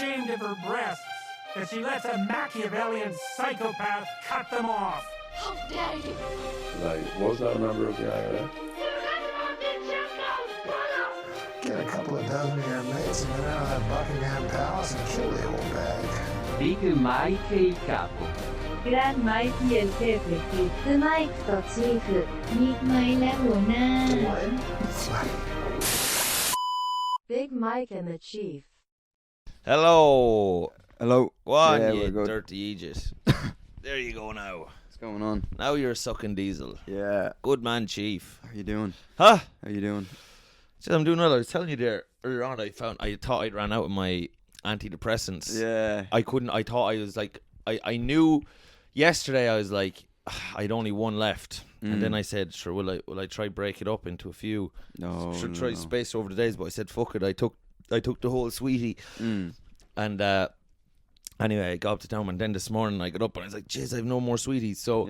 ashamed of her breasts that she lets a Machiavellian psychopath cut them off. How dare you! Like, was not a member of the IRA. Get a couple of dozen of your mates and then out of that Buckingham Palace and kill the old bag. Big Mike il capo. Gran Mike el jefe คือไมค์ต่อชีฟบิ๊กไมค์และหัวหน้า Big Mike and the Chief. Hello. Hello. Go on, Yeah, you we're good. dirty Aegis. There you go now. What's going on? Now you're sucking diesel. Yeah. Good man, Chief. How you doing? Huh? How you doing? So I'm doing well. I was telling you there earlier on, I thought I'd ran out of my antidepressants. Yeah. I thought I was like, I knew yesterday I was like, I'd only one left. And then I said, sure, will I try break it up into a few? No. Should try space over the days, but I said, fuck it. I took the whole sweetie. And anyway, I got up to town, and then this morning I got up and I was like, jeez, I have no more sweeties. So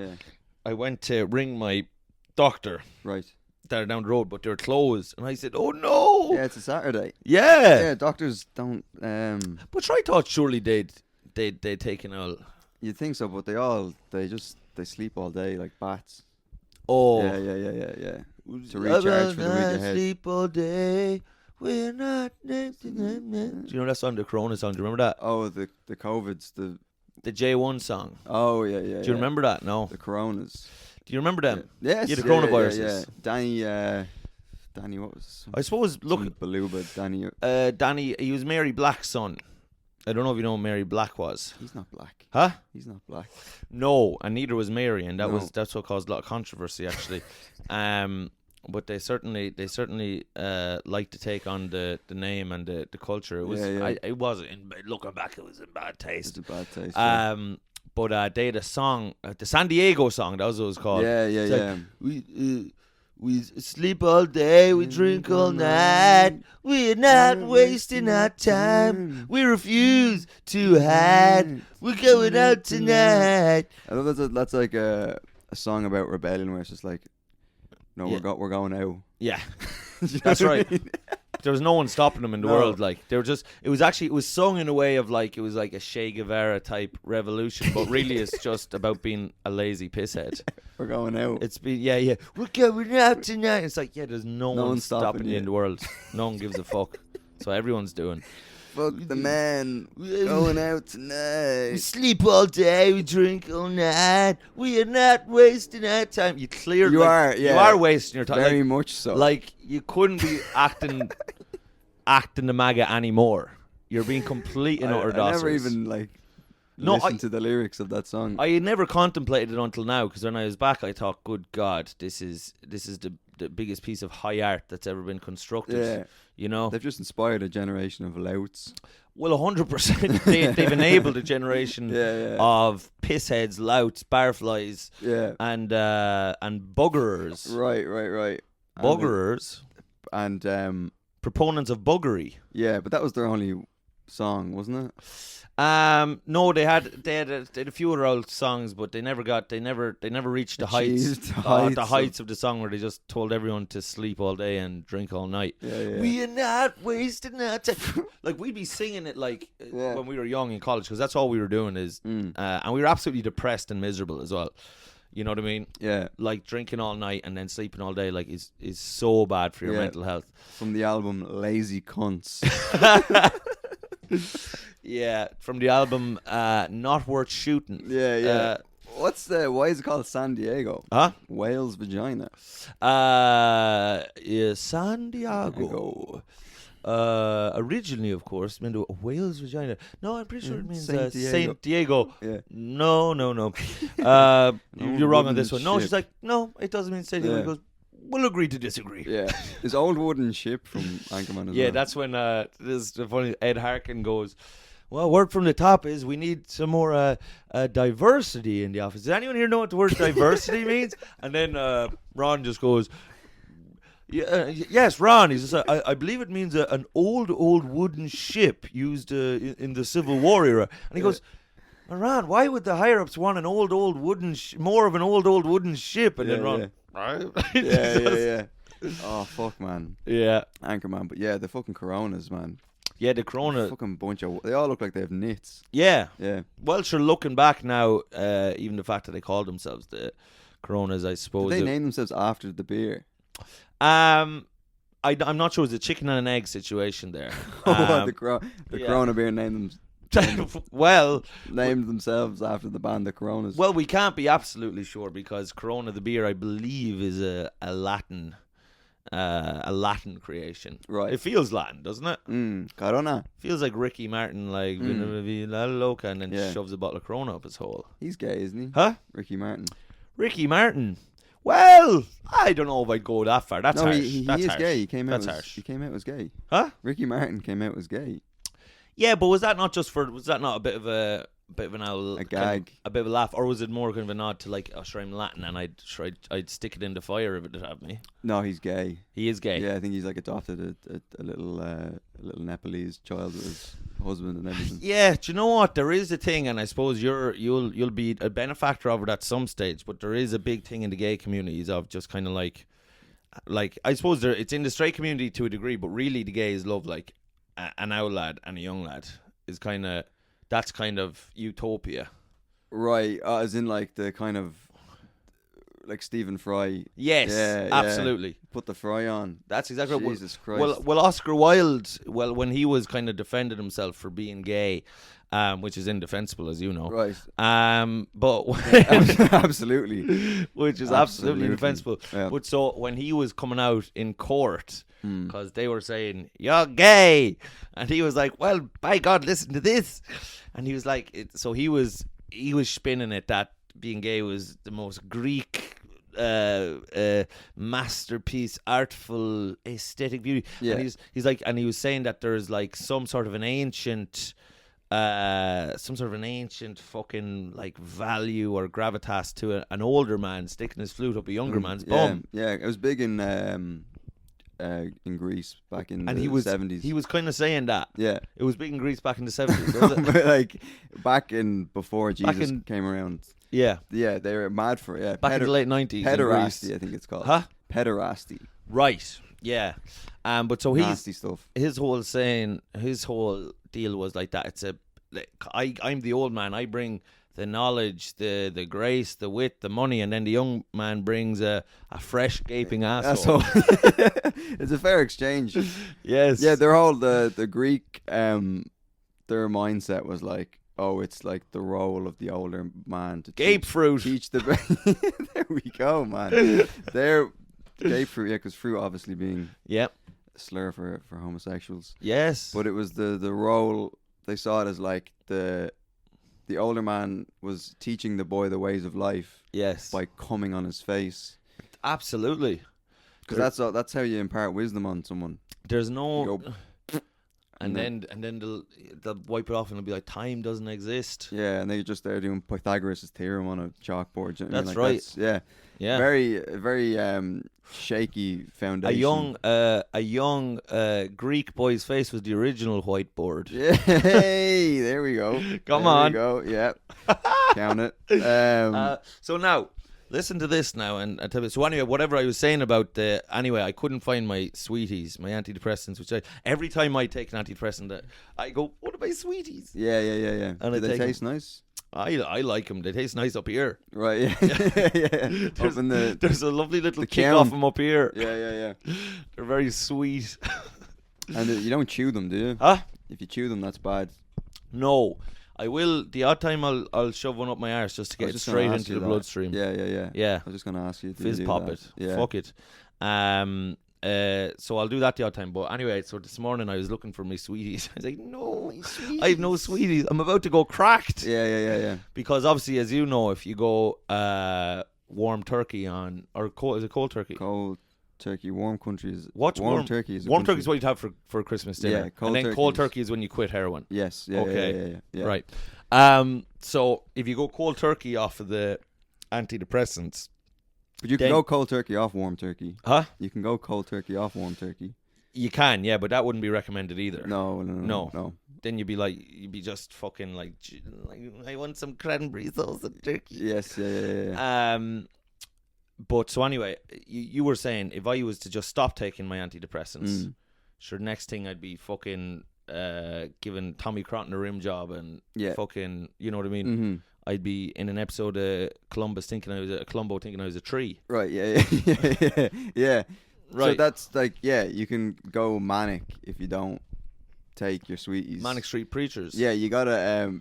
I went to ring my doctor. Right. They're down the road, but they're closed. And I said, oh no. Yeah, it's a Saturday. Yeah. Yeah, doctors don't But I thought surely they'd taken all. you'd think so, but they sleep all day like bats. Oh. Yeah. To recharge for the week ahead. Sleep all day. We're not. Do you know that song, the Corona song? Do you remember that? Oh, the COVIDs, The J1 song. Oh yeah. Do you remember that? No. The Coronas? Do you remember them? Yes. Yeah, the coronaviruses. Yeah. Danny, what was? I suppose. Look, Beluga, Danny. Danny. He was Mary Black's son. I don't know if you know who Mary Black was. He's not black. Huh? He's not black. No, and neither was Mary, and that's what caused a lot of controversy actually. But they certainly like to take on the name and the culture. It was it was looking back, it was in bad taste. It's a bad taste. But they had a song, the San Diego song. That was what it was called. Yeah. Like, we sleep all day, we drink all night. We're not wasting our time. We refuse to hide. We're going out tonight. I love that's like a song about rebellion where it's just like, no, we're going out. Yeah, You know that's what I right. mean? There was no one stopping them in the No. world. Like they were just. It was sung in a way of like it was like a Che Guevara type revolution, but really it's just about being a lazy pisshead. We're going out. It's been we're going out tonight. It's like there's no one stopping you you. in the world. No one gives a fuck. So everyone's doing. Fuck the man. Going out tonight. We sleep all day, we drink all night. We are not wasting our time. You are wasting your time. Very much so. Like you couldn't be acting the MAGA anymore. You're being complete and utter I never dossers. even listened to the lyrics of that song. I had never contemplated it until now, because when I was back, I thought, "Good God, this is the biggest piece of high art that's ever been constructed." Yeah. You know, They've just inspired a generation of louts. well, 100%. They've enabled a generation of pissheads, louts, barflies, and buggerers. Right. Buggerers. And Proponents of buggery. yeah, but that was their only song, wasn't it? No, they had a few other old songs, but they never reached the heights of the song where they just told everyone to sleep all day and drink all night. Yeah. We are not wasting our time. Like we'd be singing it like when we were young in college, because that's all we were doing is, and we were absolutely depressed and miserable as well. You know what I mean? Yeah. Like drinking all night and then sleeping all day, like is so bad for your mental health. From the album Lazy Cunts. Yeah, from the album Not Worth Shooting. Yeah. Why is it called San Diego? Huh? Whale's vagina. San Diego. Originally, of course, meant a whale's vagina. No, I'm pretty sure it means Saint Diego. Yeah. No. You're wrong on this one. No, she's like, no, it doesn't mean Saint Diego. He goes, we'll agree to disagree. Yeah. His old wooden ship from Anchorman as well. Yeah, that's when this the funny Ed Harkin goes, well, word from the top is we need some more diversity in the office. Does anyone here know what the word diversity means? And then Ron just goes, yes, Ron. He says, I believe it means an old wooden ship used in the Civil War era. And he goes, Ron, why would the higher-ups want an old wooden more of an old wooden ship? And then Ron, yeah. Oh, fuck, man. Yeah. Anchorman. But yeah, the fucking Coronas, man. Yeah, the Corona. Fucking bunch of. They all look like they have nits. Yeah. Yeah. Well, sure. Looking back now, even the fact that they called themselves the Coronas, I suppose. Did they name themselves after the beer? I'm not sure. It's a chicken and an egg situation there. The Corona beer named Well, themselves after the band the Coronas. well, we can't be absolutely sure because Corona the beer, I believe, is a Latin creation. Right. It feels Latin, doesn't it? Corona. Feels like Ricky Martin, like La Loca, and then Yeah. shoves a bottle of Corona up his hole. He's gay, isn't he? Huh? Ricky Martin. Ricky Martin. Well, I don't know if I'd go that far. That's no, harsh. he That's is harsh. gay. He came out. That's harsh. He came out as gay. Huh? Ricky Martin came out as gay. Yeah, but was that not a bit of an owl, A kind gag. of, a bit of a laugh, or was it more kind of a nod to like, oh, sure, I'm Latin and I'd stick it in the fire if it'd have me? No, he's gay. He is gay. Yeah, I think he's like adopted a little Nepalese child with his husband and everything. Yeah, do you know what? There is a thing, and I suppose you'll be a benefactor of it at some stage. But there is a big thing in the gay communities of just kind of like I suppose it's in the straight community to a degree, but really the gays love like an old lad and a young lad is that's kind of utopia. Right, as in like the kind of like Stephen Fry. Yes, Yeah, absolutely. Put the fry on. That's exactly what. Jesus Christ. Well, Oscar Wilde. Well, when he was kind of defended himself for being gay, which is indefensible, as you know. Right. But Absolutely. which is absolutely indefensible. Yeah. But so when he was coming out in court, because they were saying you're gay, and he was like, "Well, by God, listen to this," and he was like, so he was spinning it that being gay was the most Greek masterpiece, artful, aesthetic beauty. Yeah. And he's like, and he was saying that there's like some sort of an ancient fucking like value or gravitas to an older man sticking his flute up a younger man's bum. Yeah, it was big in Greece back in the 70s. He was kind of saying that. Yeah. It was big in Greece back in the 70s, was it? But like back in before Jesus came around. Yeah. Yeah, they were mad for it. Yeah. Back in the late 90s. Pederasty, I think it's called. Huh? Pederasty. Right. Yeah. But so Nasty stuff. his whole deal was like that. I'm the old man. I bring the knowledge, the grace, the wit, the money, and then the young man brings a fresh gaping asshole. It's a fair exchange. Yes. Yeah, their whole the Greek their mindset was like, oh, it's like the role of the older man to Gape fruit. teach the there we go, man. They're gape fruit, yeah, because fruit obviously being Yep. a slur for homosexuals. Yes. But it was the role, they saw it as like the older man was teaching the boy the ways of life Yes. by coming on his face. Absolutely. Because that's how you impart wisdom on someone. There's no. You go, and then they'll wipe it off and it'll be like time doesn't exist. yeah, and they're just there doing Pythagoras' theorem on a chalkboard. You know what I mean? That's Like, right. yeah. Yeah. Very shaky foundation. A young Greek boy's face was the original whiteboard. Yeah, hey, there we go. Come there on. we go. Yeah, count it. So now, listen to this now, and I tell you. So anyway, whatever I was saying about I couldn't find my sweeties, my antidepressants. Which every time I take an antidepressant, I go, "What are my sweeties?" Yeah. And Do I they take taste nice? I like them. They taste nice up here. Right. Yeah. Up in the There's a lovely little the kick count. off them up here. Yeah. They're very sweet. And you don't chew them, do you? Huh? If you chew them, that's bad. No. I will. The odd time I'll shove one up my arse just to get it straight into the bloodstream. Yeah. Yeah. I was just gonna ask you. Fizz pop it. Yeah. Fuck it. So I'll do that the odd time. But anyway, so this morning I was looking for my sweeties. I was like, no, my sweeties. I have no sweeties. I'm about to go cracked. Yeah. Because obviously, as you know, if you go warm turkey on, or cold, is it cold turkey? Cold turkey, warm countries. What's warm turkey? Is a warm country. turkey is what you'd have for Christmas dinner. Yeah, cold and then turkey cold is- turkey is when you quit heroin. Yes. Yeah. Okay. Yeah. Right. So if you go cold turkey off of the antidepressants, But you can Then- go cold turkey off warm turkey. huh? You can go cold turkey off warm turkey. You can, yeah, but that wouldn't be recommended either. No. Then you'd be just fucking like I want some cranberry sauce and turkey. Yes. Yeah. But so anyway, you were saying if I was to just stop taking my antidepressants, sure, next thing I'd be fucking giving Tommy Croton a rim job and Yeah. fucking, you know what I mean? Mm-hmm. I'd be in an episode of Columbo thinking I was a tree. Right, yeah. Right. So that's like, yeah, you can go manic if you don't take your sweeties. Manic Street Preachers. Yeah, you gotta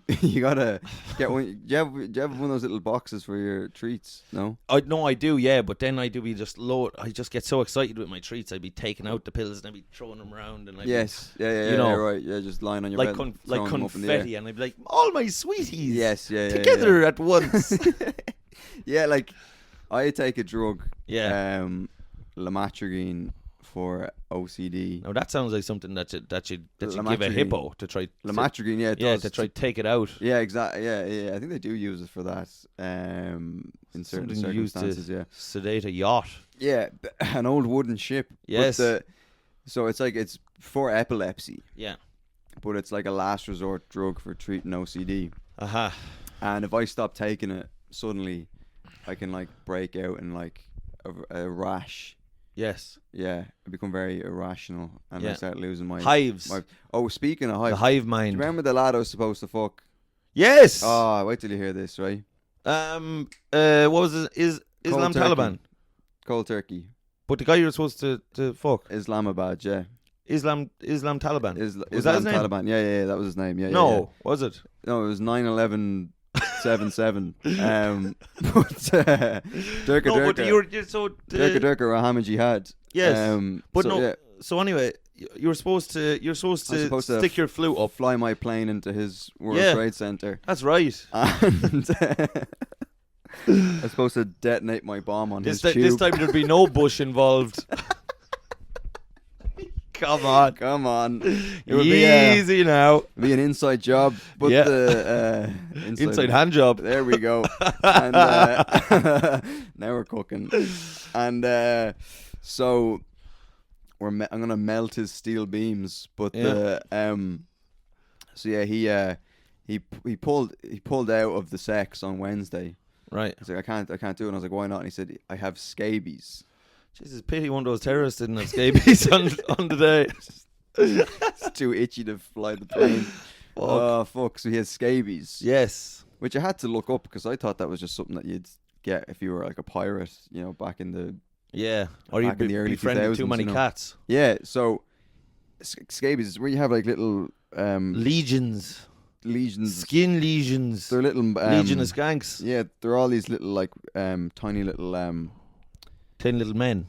get one. Do you have one of those little boxes for your treats? No. I do, yeah, but then I do be just load. I just get so excited with my treats. I'd be taking out the pills and I'd be throwing them around and Yes, yeah, you know, yeah, right, yeah, just lying on your like bed, like throwing them up in the air. confetti, and I'd be like, all my sweeties, Yes, yeah, together at once. Yeah, like I take a drug, Yeah. lamotrigine for OCD. Now that sounds like something that you give a Lamotrigine. hippo to try. Lamotrigine, yeah, it does. to try to take it out. Yeah, exactly. Yeah. I think they do use it for that. In certain Something used circumstances, to yeah. sedate a yacht. Yeah, an old wooden ship. Yes. So it's for epilepsy, Yeah. but it's like a last resort drug for treating OCD. Aha. And if I stop taking it, suddenly I can like break out in like a rash. Yes. Yeah, I become very irrational and I Yeah. start losing my Hives. Oh, speaking of hives, The hive do mind. you remember the lad I was supposed to fuck? Yes. Oh, wait till you hear this, right? What was it? Islam turkey. Taliban? Cold turkey. But the guy you were supposed to fuck. Islamabad, yeah. Islam Taliban. Was that Islam his name? Taliban. Yeah, that was his name. Yeah. No, yeah. was it? No, it was 9/11/77. But Durka No, but Durka. you're so. Durka Durka Rahman Jihad. Yes, but so, no. yeah, So anyway, you're supposed to stick your flute up. fly my plane into his World Yeah. Trade Center. That's right. And I'm supposed to detonate my bomb on his tube. This time there'd be no Bush involved. Come on. Come on. It would Easy now. be an inside job. But Yeah. the Inside hand job. There we go. And now we're cooking. And so I'm gonna melt his steel beams. But so yeah, he pulled out of the sex on Wednesday. Right. He's like, I can't do it. And I was like, why not? And he said, I have scabies. Jesus, pity one of those terrorists didn't have scabies on the day. It's too itchy to fly the plane. Oh fuck! So he has scabies. Yes. Which I had to look up because I thought that was just something that you'd get if you were like a pirate, you know, back in the Yeah. Or Back you'd in the early befriended too 2000s, many you know. cats. yeah. So scabies is where you have like little Legions. lesions. Skin lesions. They're little Legion of skanks. Yeah, they're all these little like tiny little 10 little men.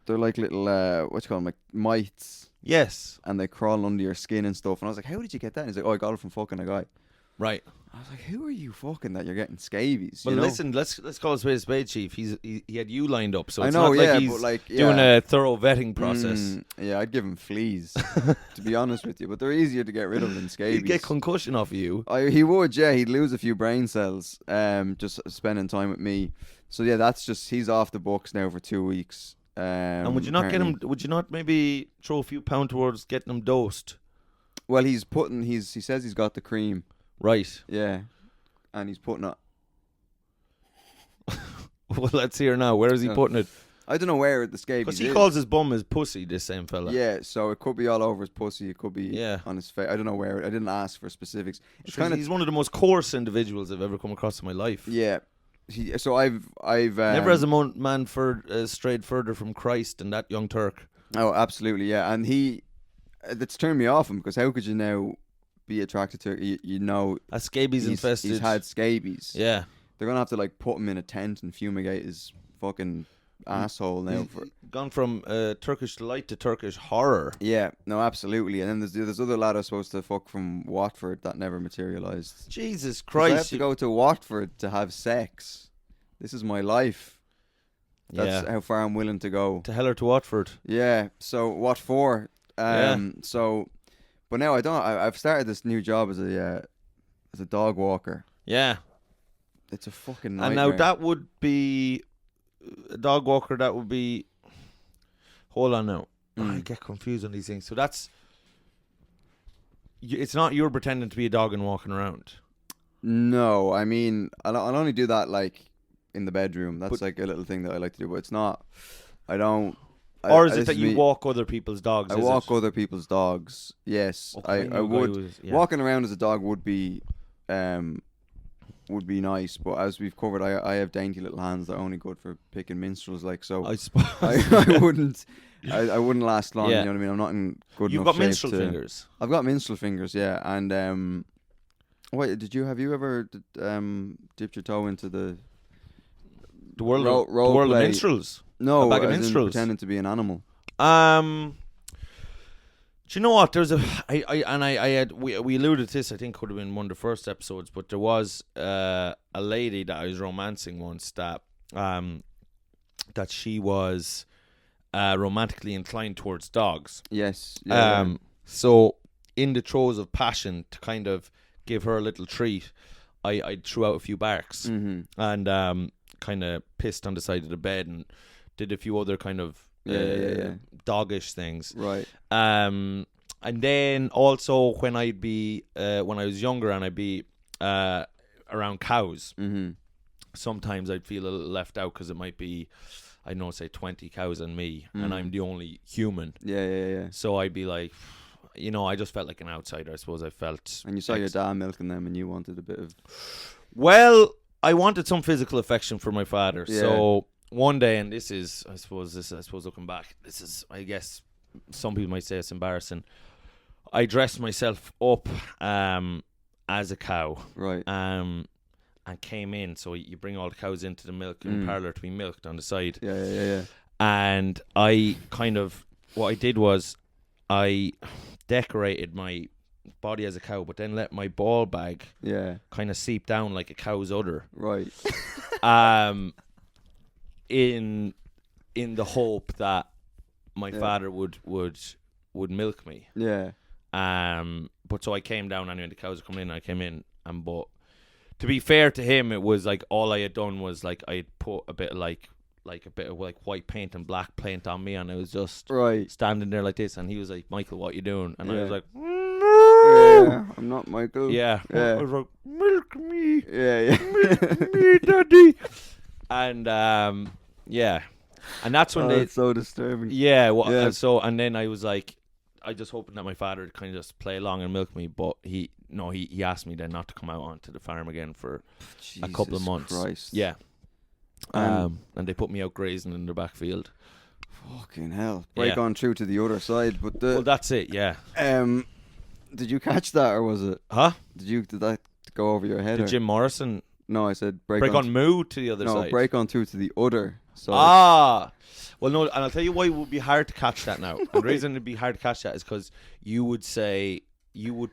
they're like little what you call them, like mites, Yes. and they crawl under your skin and stuff. And I was like, how did you get that? And he's like, oh, I got it from fucking a guy. Right. I was like, who are you fucking that you're getting scabies? Well, you know? listen, let's call a spade, Chief. He had you lined up, so I it's know, not like yeah, he's but like doing a thorough vetting process. Yeah, I'd give him fleas, to be honest with you. But they're easier to get rid of than scabies. He'd get concussion off of you. He would, yeah. He'd lose a few brain cells, just spending time with me. So yeah, that's just he's off the books now for 2 weeks. And would you not get him? Would you not maybe throw a few pound towards getting him dosed? Well, he says he's got the cream, Right. yeah, and he's putting it. Well, let's hear now. Where is he Yeah. putting it? I don't know where the scabies. Because he is. calls his bum his pussy. This same fella. Yeah, so it could be all over his pussy. It could be Yeah. on his face. I don't know where. I didn't ask for specifics. It's Because kind of he's one of the most coarse individuals I've ever come across in my life. yeah. So I've Never has a man strayed further from Christ than that young Turk. Oh, absolutely, yeah. And that's turned me off him because how could you now be attracted to you know A scabies infested. he's had scabies. Yeah. They're gonna have to like put him in a tent and fumigate his fucking asshole now. He's gone from Turkish delight to Turkish horror. Yeah, no, absolutely. And then there's other lad I was supposed to fuck from Watford that never materialised. Jesus 'Cause I have Christ. to go to Watford to have sex. This is my life. That's Yeah. how far I'm willing to go. To hell or to Watford. Yeah. So what for? Yeah. So, but now I've started this new job as a dog walker. Yeah. It's a fucking And nightmare. now that would be a dog walker. That would be. Hold on now. I get confused on these things. So that's. It's not you're pretending to be a dog and walking around. No, I mean I'll only do that like in the bedroom. That's like a little thing that I like to do, but it's not. I don't. Or is it that you walk other people's dogs? I walk other people's dogs. Yes, I would. Walking around as a dog would be nice, but as we've covered, I have dainty little hands that are only good for picking minstrels. Like so, I suppose I wouldn't. I wouldn't last long. Yeah. You know what I mean? I'm not in good You've enough got shape minstrel fingers. I've got minstrel fingers, yeah. And wait, have you ever dipped your toe into the world role of play? minstrels? No, a bag of as in minstrels. pretending to be an animal. Do you know what? There's we alluded to this. I think could have been one of the first episodes, but there was a lady that I was romancing once that she was romantically inclined towards dogs. Yes. Yeah, So in the throes of passion, to kind of give her a little treat, I threw out a few barks and kind of pissed on the side of the bed and did a few other kind of doggish things. Right. And then also when I was younger and I'd be around cows, sometimes I'd feel a little left out because it might be, I don't know, say 20 cows and me, and I'm the only human. Yeah. So I'd be like, I just felt like an outsider, I suppose. I felt. And you saw your dad milking them, and you wanted a bit of. Well, I wanted some physical affection for my father. Yeah. So one day, and this is, I suppose looking back, this is, I guess, some people might say it's embarrassing. I dressed myself up as a cow. Right. And came in. So you bring all the cows into the milk parlour to be milked on the side. Yeah. And I what I did was I decorated my body as a cow, but then let my ball bag kind of seep down like a cow's udder. Right. In the hope that my father would milk me. Yeah. But so I came down anyway. The cows were coming in. And I came in, but to be fair to him, it was like all I had done was like I had put a bit of like a bit of like white paint and black paint on me, and I was just standing there like this. And he was like, "Michael, what you doing?" And I was like, "No, I'm not Michael." Yeah. I was like, "Milk me." Yeah. Milk me, daddy. And and that's when it's so disturbing. Yeah. Well, and then I was like, I just hoping that my father would kind of just play along and milk me, but he asked me then not to come out onto the farm again for a couple of months. Christ. Yeah. And they put me out grazing in the back field. Fucking hell. Break on through to the other side. But well, that's it, yeah. Did you catch that, or was it? Huh? Did that go over your head? Did Jim Morrison? No, I said break on moo to the other side. No, break on through to the other side. Well, no, and I'll tell you why it would be hard to catch that now. And the reason it'd be hard to catch that is because I'd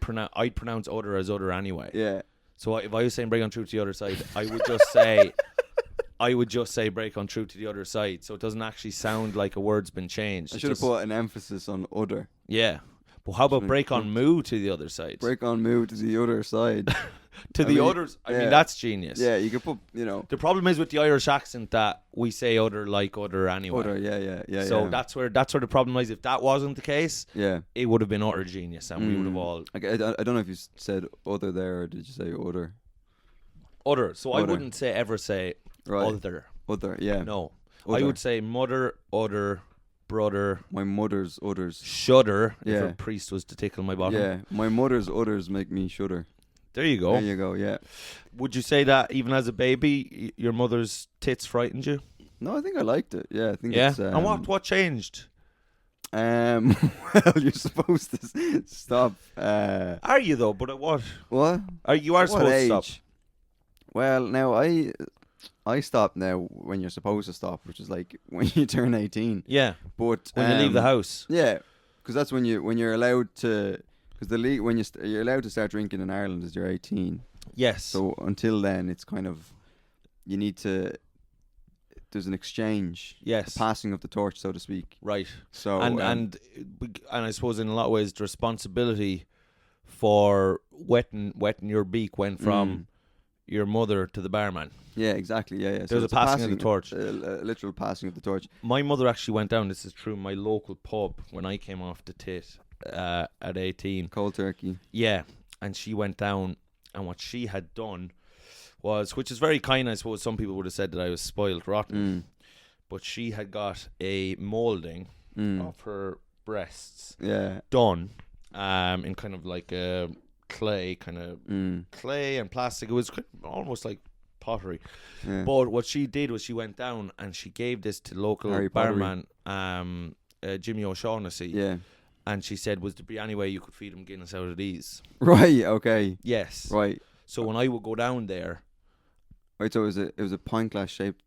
pronounce udder as udder anyway. Yeah. So if I was saying break on through to the other side, I would just say break on through to the other side, so it doesn't actually sound like a word's been changed. I should have put an emphasis on udder. Yeah. But how about break on moo to the other side? Break on moo to the other side. I mean, that's genius. Yeah, you could put, The problem is with the Irish accent that we say udder like udder anyway. Udder, yeah. So that's where the problem lies. If that wasn't the case, it would have been utter genius, and we would have all. I don't know if you said other there, or did you say udder? Udder. So udder. I wouldn't ever say other. Other, yeah. No, udder. I would say mother, udder, brother. My mother's udders. Shudder. If a priest was to tickle my bottom. Yeah, my mother's udders make me shudder. There you go. Yeah. Would you say that even as a baby, your mother's tits frightened you? No, I think I liked it. Yeah, I think. Yeah. It's, and what changed? Well, you're supposed to stop. Are you though? But at what? What? You are supposed to stop. Well, now I stop now when you're supposed to stop, which is like when you turn 18. Yeah. But when you leave the house. Yeah, because that's when you're allowed to. Because you're allowed to start drinking in Ireland as you're 18. Yes. So until then, it's kind of you need to. There's an exchange. Yes. A passing of the torch, so to speak. Right. So and I suppose in a lot of ways the responsibility for wetting your beak went from your mother to the barman. Yeah, exactly. Yeah. There's a passing of the torch. A literal passing of the torch. My mother actually went down. This is true. My local pub when I came off the tit at 18. Cold turkey. Yeah, and she went down, and what she had done was, which is very kind, I suppose. Some people would have said that I was spoiled rotten, but she had got a molding of her breasts done in kind of like a clay clay and plastic. It was almost like pottery. But what she did was she went down and she gave this to local barman Jimmy O'Shaughnessy, and she said, was there be any way you could feed him Guinness out of these? Right, okay. Yes. Right. So when I would go down there, right, so it was a pint glass shaped.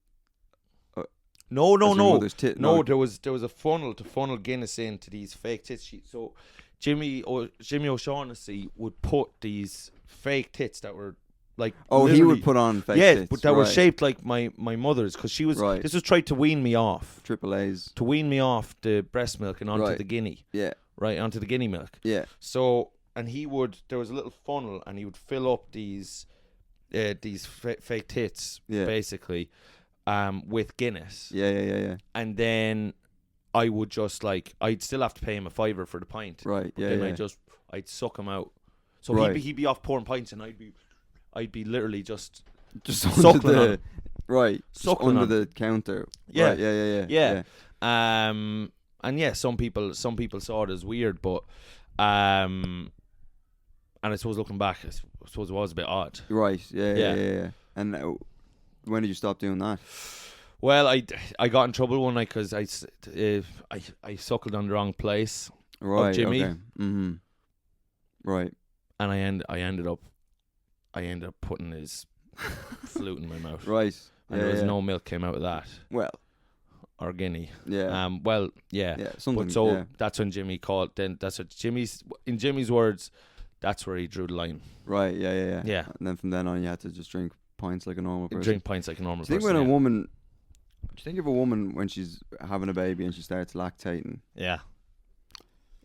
No. No, there was a funnel to funnel Guinness into these fake tits. So Jimmy O'Shaughnessy would put these fake tits that were like. Oh, he would put on fake tits. Yeah, but that were shaped like my mother's, because she was. This was tried to wean me off. Triple A's. To wean me off the breast milk and onto the guinea. Yeah. Right, onto the guinea milk. Yeah. So, and there was a little funnel, and he would fill up these fake tits, basically, with Guinness. Yeah. And then I would just I'd still have to pay him a $5 for the pint. Right. But then I'd suck him out. So he'd be off pouring pints, and I'd be literally just suckling on him. Right. Suckling under on the counter. Yeah. Right, yeah. And yeah, some people saw it as weird, but and I suppose looking back, I suppose it was a bit odd. Right. Yeah. And when did you stop doing that? Well, I got in trouble one night because I suckled on the wrong place. Right. Of Jimmy. Okay. Mm-hmm. Right. And I ended up putting his flute in my mouth. Right. And there was no milk came out of that. Well. Or guinea. Yeah. Well, yeah. Something. But that's when Jimmy called. Then that's what in Jimmy's words, that's where he drew the line. Right. Yeah. Yeah. And then from then on, you had to just drink pints like a normal person. Drink pints like a normal person. Do you think of a woman when she's having a baby and she starts lactating? Yeah.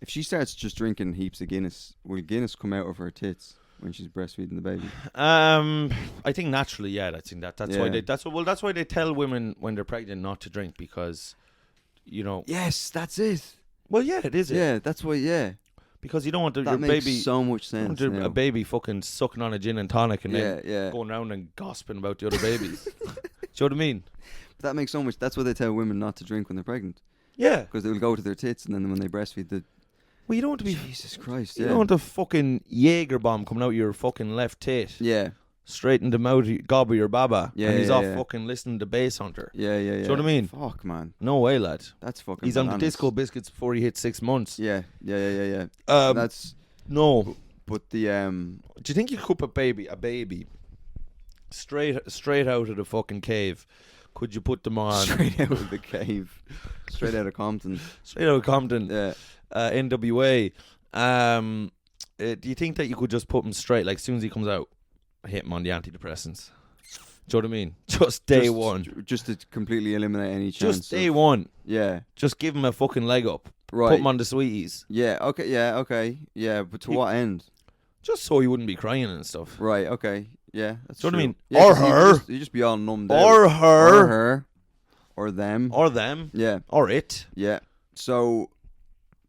If she starts just drinking heaps of Guinness, will Guinness come out of her tits when she's breastfeeding the baby? I think naturally, yeah. I think that's why they tell women when they're pregnant not to drink, because, you know. Yes, that's it. Well, yeah, it is. Yeah, that's why. Yeah, because you don't want your that makes baby. So much sense. You don't want a baby fucking sucking on a gin and tonic and then going around and gossiping about the other babies. Do you know what I mean? But that makes so much. That's why they tell women not to drink when they're pregnant. Yeah, because they'll go to their tits, and then when they breastfeed, well, you don't want to be. Jesus Christ! You don't want a fucking Jaeger bomb coming out of your fucking left tit. Yeah. Straight in the mouth, gob of your baba. Yeah. And he's off fucking listening to Bass Hunter. Yeah. Do you know what I mean? Fuck, man. No way, lad. That's fucking. He's bananas. on the disco biscuits before he hits 6 months. Yeah. That's no. But the Do you think you could put a baby, straight out of the fucking cave? Could you put them on straight out of the cave, straight out of Compton? Straight out of Compton. Yeah. NWA. Do you think that you could just put him straight, like as soon as he comes out, hit him on the antidepressants? Do you know what I mean? Just day one. Just to completely eliminate any chance. Just day one. Yeah. Just give him a fucking leg up. Right. Put him on the sweeties. Yeah. Okay. Yeah. Okay. Yeah. But to what end? Just so he wouldn't be crying and stuff. Right. Okay. Yeah. That's do you know what I mean? Yeah, or her. You just be all numbed out. Or her. Or her. Or them. Or them. Yeah. Or it. Yeah. So.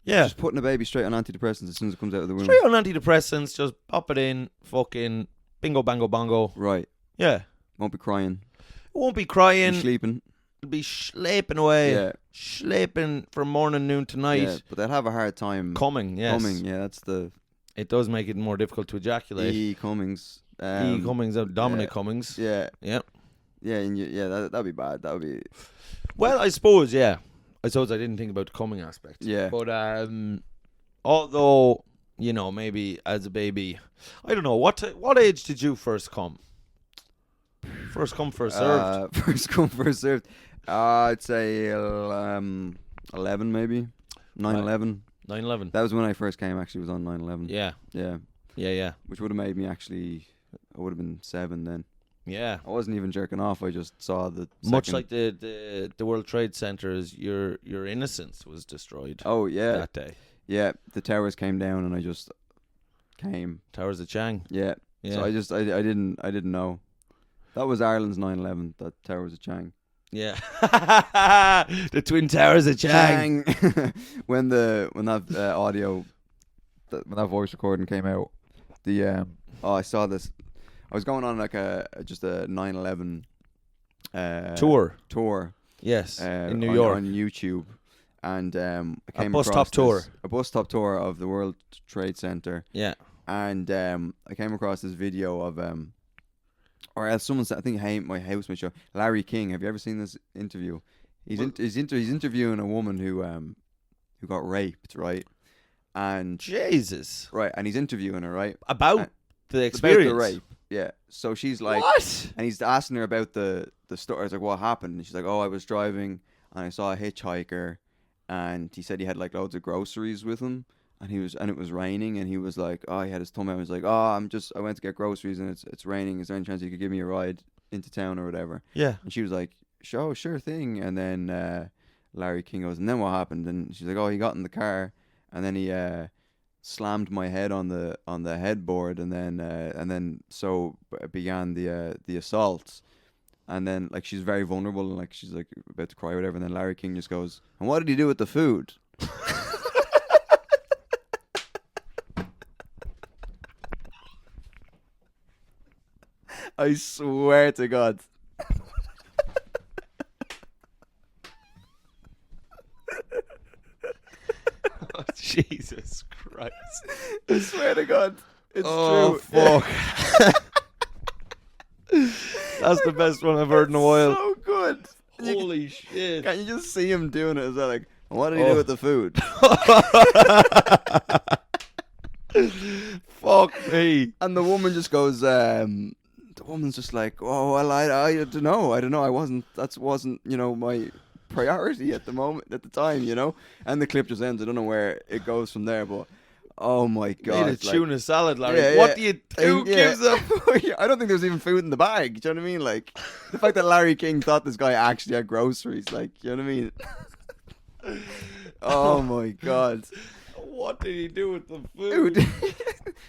Yeah. Just putting a baby straight on antidepressants as soon as it comes out of the womb. Straight on antidepressants. Just pop it in. Fucking bingo, bango, bongo. Right. Yeah. Won't be crying. It won't be crying. Be sleeping. It'll be sleeping away. Yeah. Sleeping from morning, noon to night. Yeah, but they'll have a hard time. Coming, yes. Coming, yeah, that's the... It does make it more difficult to ejaculate. E. Cummings. Cummings, Dominic Cummings. Yeah. Yep. Yeah, and that'd be bad. That would be... Well, I suppose, yeah. I suppose I didn't think about the coming aspect. Yeah. But, although, you know, maybe as a baby... I don't know, what age did you first come? First come, first served? First come, first served. I'd say 11 maybe. 9/11. 9/11. That was when I first came, actually, was on 9/11. Yeah. Yeah. Yeah. Which would have made me actually... I would have been 7 then. Yeah. I wasn't even jerking off. I just saw the much like the World Trade Centers, your innocence was destroyed. Oh yeah, that day. Yeah, the towers came down and I just came. Towers of Chang. Yeah. So I didn't know. That was Ireland's 9/11. That Towers of Chang. Yeah. The Twin Towers of Chang. when that audio, when that voice recording came out, I saw this. I was going on like just a 9/11 tour, Yes, in New York. On YouTube. And I came bus across top tour. a bus top tour of the World Trade Center. Yeah. And I came across this video of or else someone said, I think my housemate show, Larry King. Have you ever seen this interview? He's interviewing a woman who got raped, right? And Jesus. Right, and he's interviewing her, right? About the experience. About the rape. Yeah. So she's like, what? And he's asking her about the story. I was like, what happened? And she's like, oh, I was driving and I saw a hitchhiker, and he said he had like loads of groceries with him, and it was raining, and he was like, oh, he had his tummy out. He was like, oh, I went to get groceries and it's raining. Is there any chance you could give me a ride into town or whatever? Yeah. And she was like, sure thing. And then Larry King goes, and then what happened? And she's like, oh, he got in the car, and then he slammed my head on the headboard, and then so began the assault. And then like she's very vulnerable, and like she's like about to cry or whatever, and then Larry King just goes, and what did he do with the food? I swear to God. Oh, Jesus Christ. I swear to God. It's true. Fuck. That's the best one I've heard in a while. So good. Holy shit. Can you just see him doing it as well? Like, what did he do with the food? Fuck me. And the woman just goes, the woman's just like, oh, well, I don't know. That wasn't, my priority at the time, And the clip just ends. I don't know where it goes from there, but oh my God. Made a tuna salad, Larry. Yeah, what do you do? Who gives a I don't think there's even food in the bag. Do you know what I mean? Like, the fact that Larry King thought this guy actually had groceries, like, you know what I mean? Oh my God. What did he do with the food?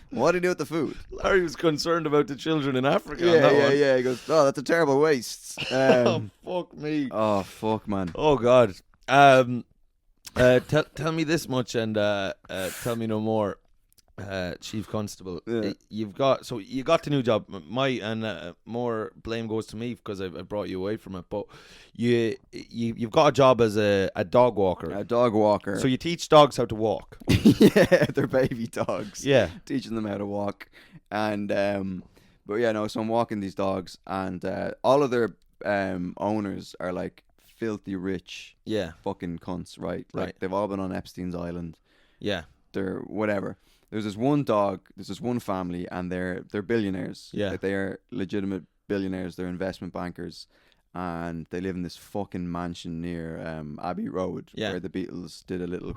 What did he do with the food? Larry was concerned about the children in Africa. Yeah. He goes, oh, that's a terrible waste. Oh, fuck me. Oh, fuck, man. Oh, God. Tell me this much and tell me no more, Chief Constable. Yeah. You got the new job. More blame goes to me because I brought you away from it. But you've got a job as a dog walker. A dog walker. So you teach dogs how to walk. Yeah, they're baby dogs. Yeah, teaching them how to walk. And but yeah, no. So I'm walking these dogs, and all of their owners are like filthy rich, fucking cunts, right? Like, right. They've all been on Epstein's island. Yeah, They're whatever. There's this one dog. There's this one family, and they're billionaires. Yeah, like, they are legitimate billionaires. They're investment bankers, and they live in this fucking mansion near Abbey Road, where the Beatles did a little,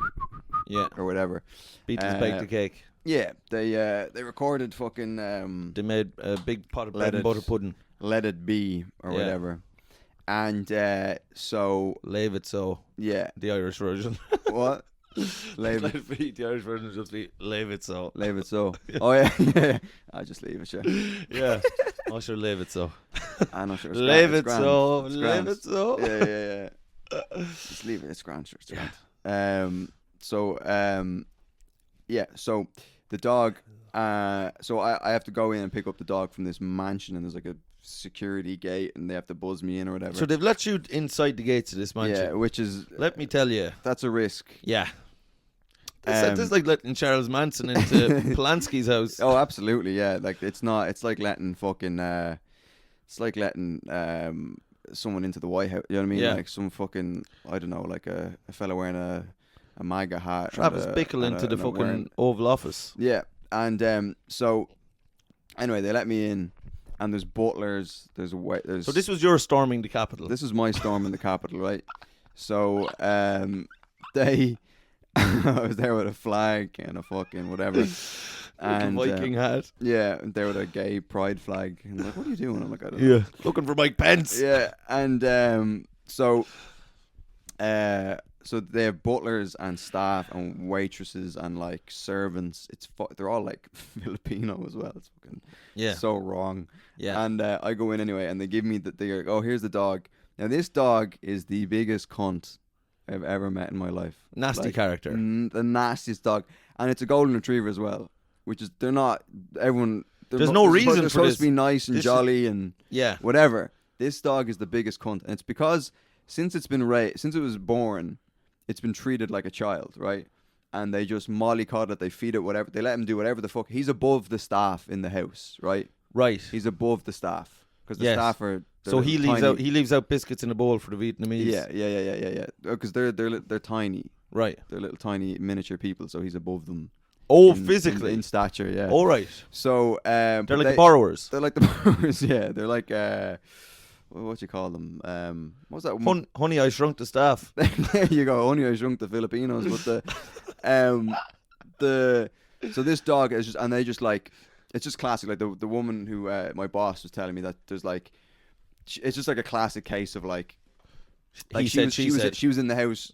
or whatever. Beatles baked the cake. Yeah, they recorded fucking. They made a big pot of bread and butter pudding. Let It Be or whatever. And so Leave It So. Yeah. The Irish version. What? Leave It. The Irish version would just be Leave It So. Leave It So. Oh yeah. I'll just leave it, sure. Yeah. Oh sure, Leave It So. I'm not sure. Leave It So. Leave It So. Yeah. Just leave it. It's grand. Sure. It's grand. So the dog. So I have to go in and pick up the dog from this mansion, and there's like a security gate, and they have to buzz me in or whatever. So they've let you inside the gates of this mansion. Yeah, which is, let me tell you, that's a risk. Yeah. This is like letting Charles Manson into Polanski's house. Oh, absolutely, yeah. Like, it's like letting fucking someone into the White House. You know what I mean? Yeah. Like some fucking, I don't know, like a fella wearing a MAGA hat. Travis Bickle into the fucking Oval Office. Yeah, and so anyway, they let me in. And there's butlers, there's So this was your storming the Capitol. This was my storm in the Capitol, right? So I was there with a flag and a fucking whatever. And a Viking hat. Yeah, and there with a gay pride flag. And I'm like, what are you doing? I'm like, I don't know. Yeah, looking for Mike Pence. Yeah, and so they have butlers and staff and waitresses and like servants. They're all like Filipino as well. It's fucking so wrong. Yeah. And I go in anyway, and they give me they're like, oh, here's the dog. Now this dog is the biggest cunt I've ever met in my life. Nasty character. The nastiest dog, and it's a golden retriever as well. Which is There's no reason for they're supposed this. to be nice and jolly and yeah, whatever. This dog is the biggest cunt, and it's because since it was born, it's been treated like a child, right? And they just mollycoddle it, they feed it whatever, they let him do whatever the fuck. He's above the staff in the house, right? Right. He's above the staff because the staff are. So he leaves out biscuits in a bowl for the Vietnamese. Yeah. Because they're tiny. Right. They're little tiny miniature people, so he's above them. Oh, physically in stature, yeah. All right. So they're like the borrowers. They're like the borrowers, yeah. They're like what do you call them? What's that? Honey, I Shrunk the Staff. There you go. Honey, I Shrunk the Filipinos. But so this dog is just, and they just like, it's just classic. Like the woman who my boss was telling me that there's like, it's just like a classic case of like she was in the house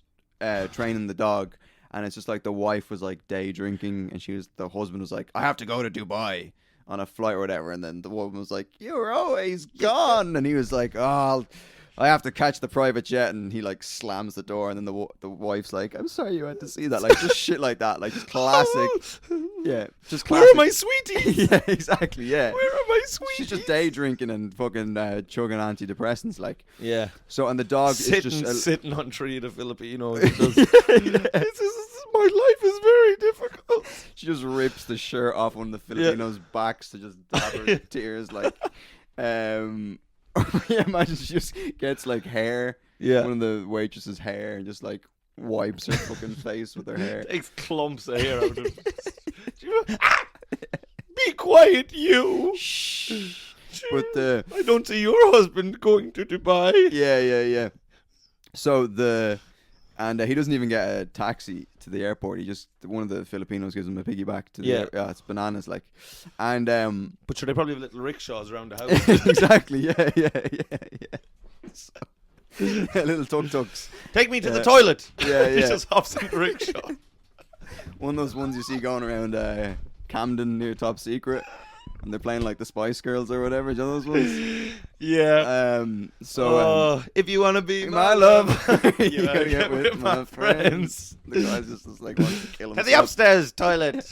training the dog, and it's just like the wife was like day drinking, and the husband was like, I have to go to Dubai on a flight or whatever, and then the woman was like, you're always gone, and he was like, oh, I have to catch the private jet, and he like slams the door, and then the wife's like, I'm sorry you had to see that, like just shit like that, like just classic. Yeah, just classic. Where are my sweeties? Yeah, exactly. Yeah, where are my sweeties? She's just day drinking and fucking chugging antidepressants, like. Yeah. So, and the dog is just sitting on tree of the Filipinos. My life is very difficult. She just rips the shirt off one of the Filipinos' backs to just dab her tears, like. Yeah, imagine she just gets like hair, one of the waitress's hair, and just like wipes her fucking face with her hair. Takes clumps of hair out of it. Be quiet, you. Shh. But I don't see your husband going to Dubai. Yeah. So he doesn't even get a taxi to the airport. One of the Filipinos gives him a piggyback to the it's bananas, like. And but sure, they probably have little rickshaws around the house. Exactly. Yeah. So, little tuk-tuks. Take me to the toilet. Yeah. He just hops in the rickshaw. One of those ones you see going around Camden near Top Secret, and they're playing like the Spice Girls or whatever. Do you know those ones? Yeah. If you want to be my love, you gotta get with my friends. The guy's just like wants to kill himself. To the upstairs toilet.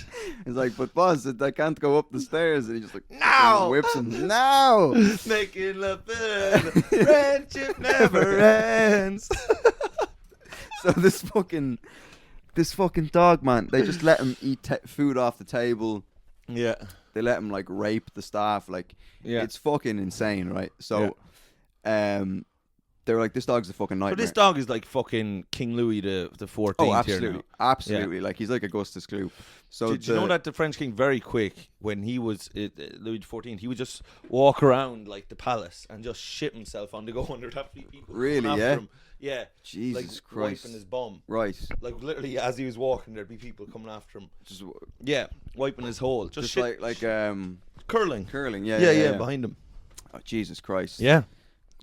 He's like, but boss, I can't go up the stairs, and he just like no whips him. No, making love, friendship never ends. So this fucking dog, man, they just let him eat food off the table. Yeah. They let him like rape the staff, like it's fucking insane, right? So, they were like, this dog's a fucking nightmare. But this dog is like fucking King Louis the 14th. Oh, absolutely, like he's like Augustus Gloop. So did you know that the French king very quick when he was Louis XIV, he would just walk around like the palace and just shit himself on the go, and there'd have to be people really, after him. Yeah, Jesus like Christ, wiping his bum. Right, like literally as he was walking, there'd be people coming after him. Just wiping his hole. Just shit. like curling. Yeah, behind him. Oh, Jesus Christ. Yeah.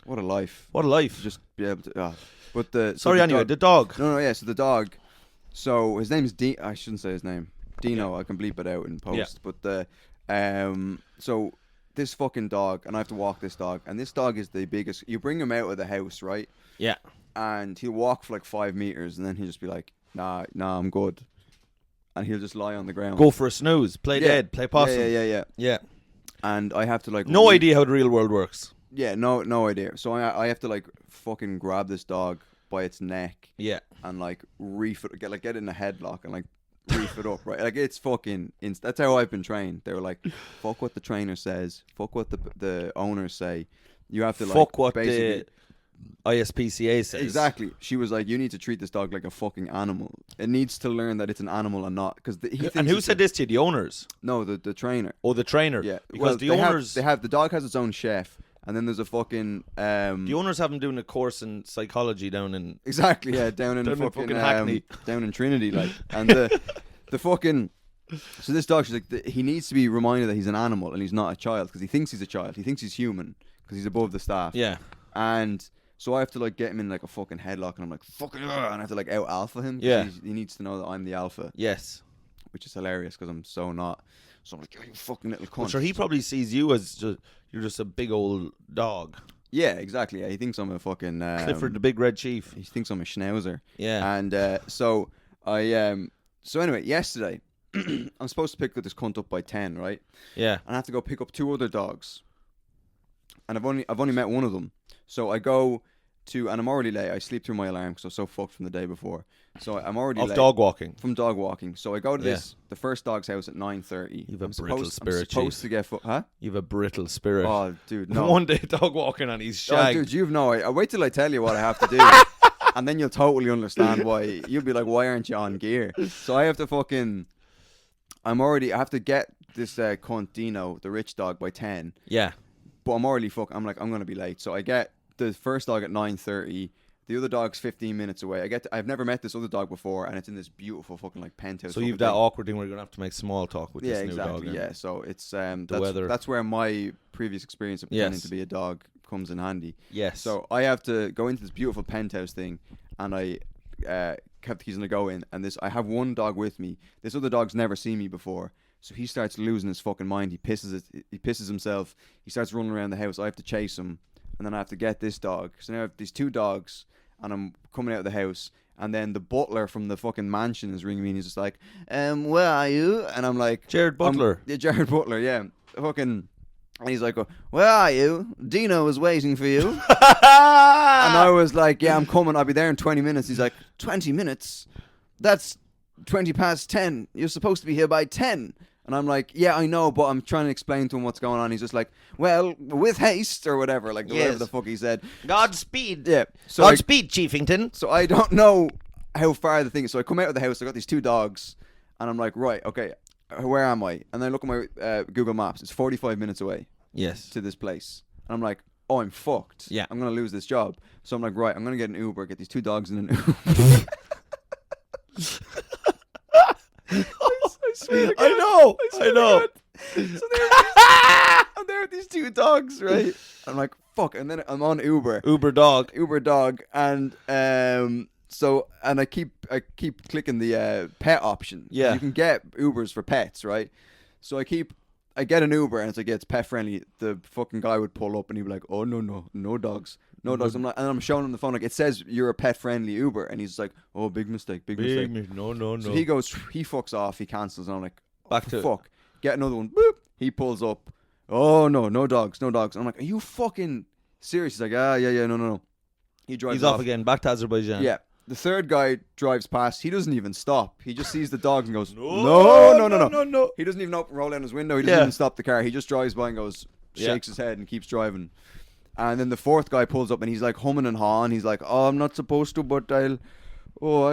What a life. What a life. Just be able to. But the dog. No. Yeah. So the dog. So his name is I shouldn't say his name. Dino. I can bleep it out in post. Yeah. But so this fucking dog, and I have to walk this dog, and this dog is the biggest. You bring him out of the house, right? Yeah. And he'll walk for like 5 meters, and then he'll just be like, nah, I'm good. And he'll just lie on the ground. Go for a snooze. Play dead. Play possum. Yeah. And I have to like... No idea how the real world works. Yeah, no idea. So I have to like fucking grab this dog by its neck. Yeah. And like get it in a headlock and like reef it up, right? Like it's fucking... That's how I've been trained. They were like, fuck what the trainer says. Fuck what the owners say. You have to like... Fuck what the ISPCA says. Exactly. She was like, you need to treat this dog like a fucking animal. It needs to learn that it's an animal and not... And who said this to you? The owners? No, the trainer. Oh, the trainer. Yeah. Because the owners... The dog has its own chef. And then there's a fucking... the owners have him doing a course in psychology down in... Exactly, yeah. Down in fucking Hackney. Down in Trinity, like. And the fucking... So this dog, she's like, he needs to be reminded that he's an animal and he's not a child, because he thinks he's a child. He thinks he's human because he's above the staff. Yeah. And... So I have to like get him in like a fucking headlock, and I'm like fucking, and I have to like out alpha him. Yeah, he needs to know that I'm the alpha. Yes, which is hilarious because I'm so not. So I'm like, you fucking little cunt. Well, sure, he probably sees you as you're just a big old dog. Yeah, exactly. Yeah, he thinks I'm a fucking Clifford the Big Red Chief. He thinks I'm a schnauzer. Yeah, and so I so anyway, yesterday I'm supposed to pick this cunt up by 10, right? Yeah, and I have to go pick up 2 other dogs, and I've only met one of them. So I go and I'm already late. I sleep through my alarm because I was so fucked from the day before. So I'm already late. dog walking. From dog walking. So I go to the first dog's house at 9:30. You've a brittle spirit, I'm supposed to get huh? You've a brittle spirit. Oh, dude, no. One day dog walking and he's shagged. Oh, dude, you've no. I wait till I tell you what I have to do, and then you'll totally understand why. You'll be like, why aren't you on gear? So I have to fucking. I have to get this cunt Dino, the rich dog, by 10. Yeah. But I'm already I'm gonna be late. So I get the first dog at 9:30. The other dog's 15 minutes away. I've never met this other dog before, and it's in this beautiful fucking like penthouse. So you've that awkward thing where you're gonna have to make small talk with this new dog. Yeah, so it's weather. That's where my previous experience of pretending to be a dog comes in handy. Yes. So I have to go into this beautiful penthouse thing, and I kept the keys and I go in, and I have one dog with me. This other dog's never seen me before. So he starts losing his fucking mind. He pisses himself. He starts running around the house. I have to chase him, and then I have to get this dog. So now I have these two dogs, and I'm coming out of the house, and then the butler from the fucking mansion is ringing me, and he's just like, where are you? And I'm like, Jared Butler. Jared Butler, yeah. Fucking, and he's like, where are you? Dino is waiting for you. And I was like, yeah, I'm coming. I'll be there in 20 minutes. He's like, 20 minutes? That's 20 past 10. You're supposed to be here by 10. And I'm like, yeah, I know, but I'm trying to explain to him what's going on. He's just like, well, with haste or whatever, like whatever the fuck he said. Godspeed. Yeah. So Godspeed, Chiefington. So I don't know how far the thing is. So I come out of the house. I got these two dogs, and I'm like, right, okay, where am I? And I look at my Google Maps. It's 45 minutes away. Yes. To this place. And I'm like, oh, I'm fucked. Yeah. I'm gonna lose this job. So I'm like, right, I'm gonna get an Uber. Get these two dogs in an Uber. I swear to God. I know. So there are these two dogs, right? I'm like, fuck. And then I'm on Uber dog, and I keep clicking the pet option. Yeah, you can get Ubers for pets, right? So I get an Uber, and it's like, yeah, it's pet friendly. The fucking guy would pull up, and he'd be like, oh no dogs. No dogs. I'm showing him the phone, like, it says you're a pet friendly Uber, and he's like, oh, big mistake. No. So he fucks off, he cancels, and I'm like, oh, fuck. Get another one. Boop. He pulls up. Oh no dogs. I'm like, are you fucking serious? He's like, yeah, no. He's off again, back to Azerbaijan. Yeah. The third guy drives past. He doesn't even stop. He just sees the dogs and goes, no. He doesn't even roll down his window. He doesn't even stop the car. He just drives by and goes, shakes his head and keeps driving. And then the fourth guy pulls up and he's like humming and hawing. He's like, oh, I'm not supposed to, but I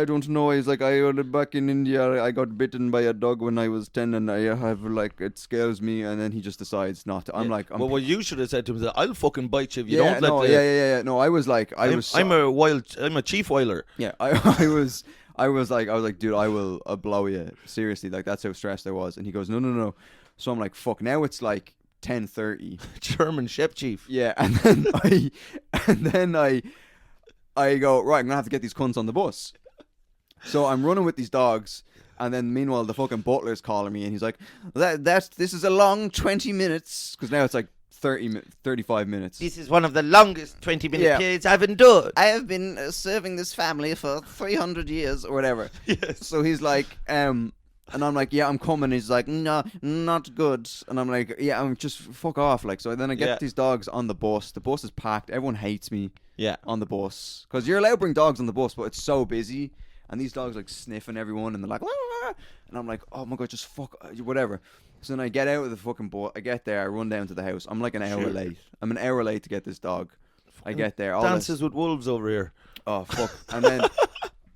don't know. He's like, back in India, I got bitten by a dog when I was 10 and I have, like, it scares me. And then he just decides not to. I'm like, well, what you should have said to him is, I'll fucking bite you if you don't let the... Yeah. No, I was like, I'm a chief whiler. Yeah, I was like, dude, I'll blow you. Seriously, like, that's how stressed I was. And he goes, no. So I'm like, fuck, now it's like 10:30. German chef chief. Yeah, and then I go, right, I'm gonna have to get these cunts on the bus. So I'm running with these dogs, and then meanwhile the fucking butler's calling me, and he's like, this is a long 20 minutes, because now it's like 35 minutes. This is one of the longest 20-minute periods I've endured. I have been serving this family for 300 years or whatever. Yes. So he's like, and I'm like, yeah, I'm coming. He's like, no, not good. And I'm like, yeah, I'm just fuck off. Like, so then I get these dogs on the bus. The bus is packed. Everyone hates me. Yeah. On the bus, because you're allowed to bring dogs on the bus, but it's so busy, and these dogs like sniffing everyone, and they're like, and I'm like, oh my god, just fuck whatever. So then I get out of the fucking bus. I get there. I run down to the house. I'm like an hour late. I'm an hour late to get this dog. I get there. Dances with wolves over here. Oh fuck! And then.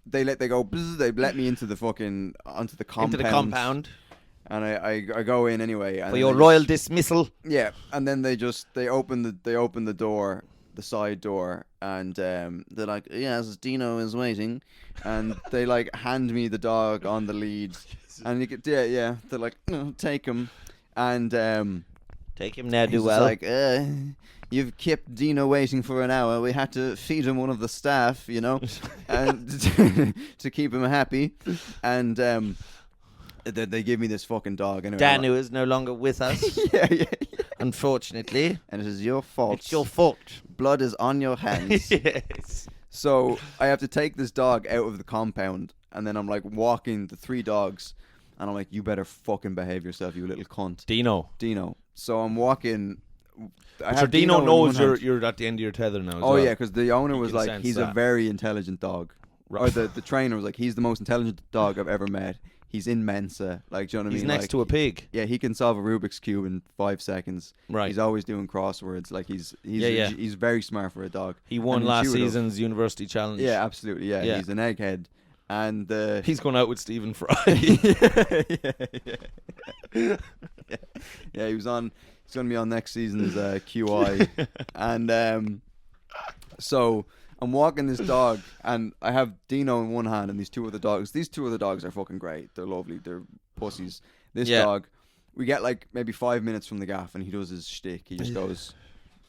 They let me into the fucking onto the compound. Into the compound. And I go in anyway. And for your royal dismissal. Yeah, and then they open the door, the side door, and they're like, yes, Dino is waiting, and they like hand me the dog on the lead, and you get they're like, no, take him, and take him now, do well. Like, you've kept Dino waiting for an hour. We had to feed him one of the staff, and to keep him happy. And they give me this fucking dog. Anyway, Dan, who is no longer with us. yeah. Unfortunately. And it is your fault. It's your fault. Blood is on your hands. Yes. So I have to take this dog out of the compound, and then I'm like walking the three dogs, and I'm like, you better fucking behave yourself, you little cunt. Dino. So I'm walking I So have Dino in knows one hand. you're at the end of your tether now. As Oh well. yeah, because the owner He was can like, sense he's that. a very intelligent dog. Right. Or the trainer was like, he's the most intelligent dog I've ever met. He's in Mensa. Like, do you know what I He's mean? next Like, to a pig. yeah, he can solve a Rubik's Cube in 5 seconds. Right. He's always doing crosswords. Like, he's Yeah. he's very smart for a dog. He won And last intuitive. season's university challenge. Yeah, absolutely. Yeah, Yeah. he's an egghead. And He's going out with Stephen Fry. yeah, he was on. He's going to be on next season's QI. And so I'm walking this dog, and I have Dino in one hand, and these two other dogs. These two other dogs are fucking great. They're lovely. They're pussies. This Yeah. dog, we get like maybe 5 minutes from the gaff, and he does his shtick. He just goes.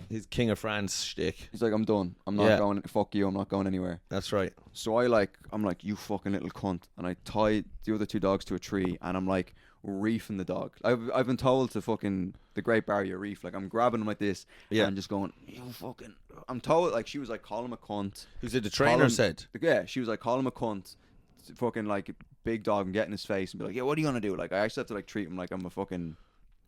His King of France shtick. He's like, I'm done. I'm not Yeah. going. Fuck you. I'm not going anywhere. That's right. So I'm like, you fucking little cunt, and I tie the other two dogs to a tree, and I'm like reefing the dog. I've been told to fucking the Great Barrier Reef. Like I'm grabbing him like this, Yeah. and just going, you fucking. I'm told like she was like, call him a cunt. Who's it? The Call trainer him- said. Yeah, she was like, call him a cunt. Fucking like big dog and get in his face and be like, yeah, what are you gonna do? Like I actually have to like treat him like I'm a fucking.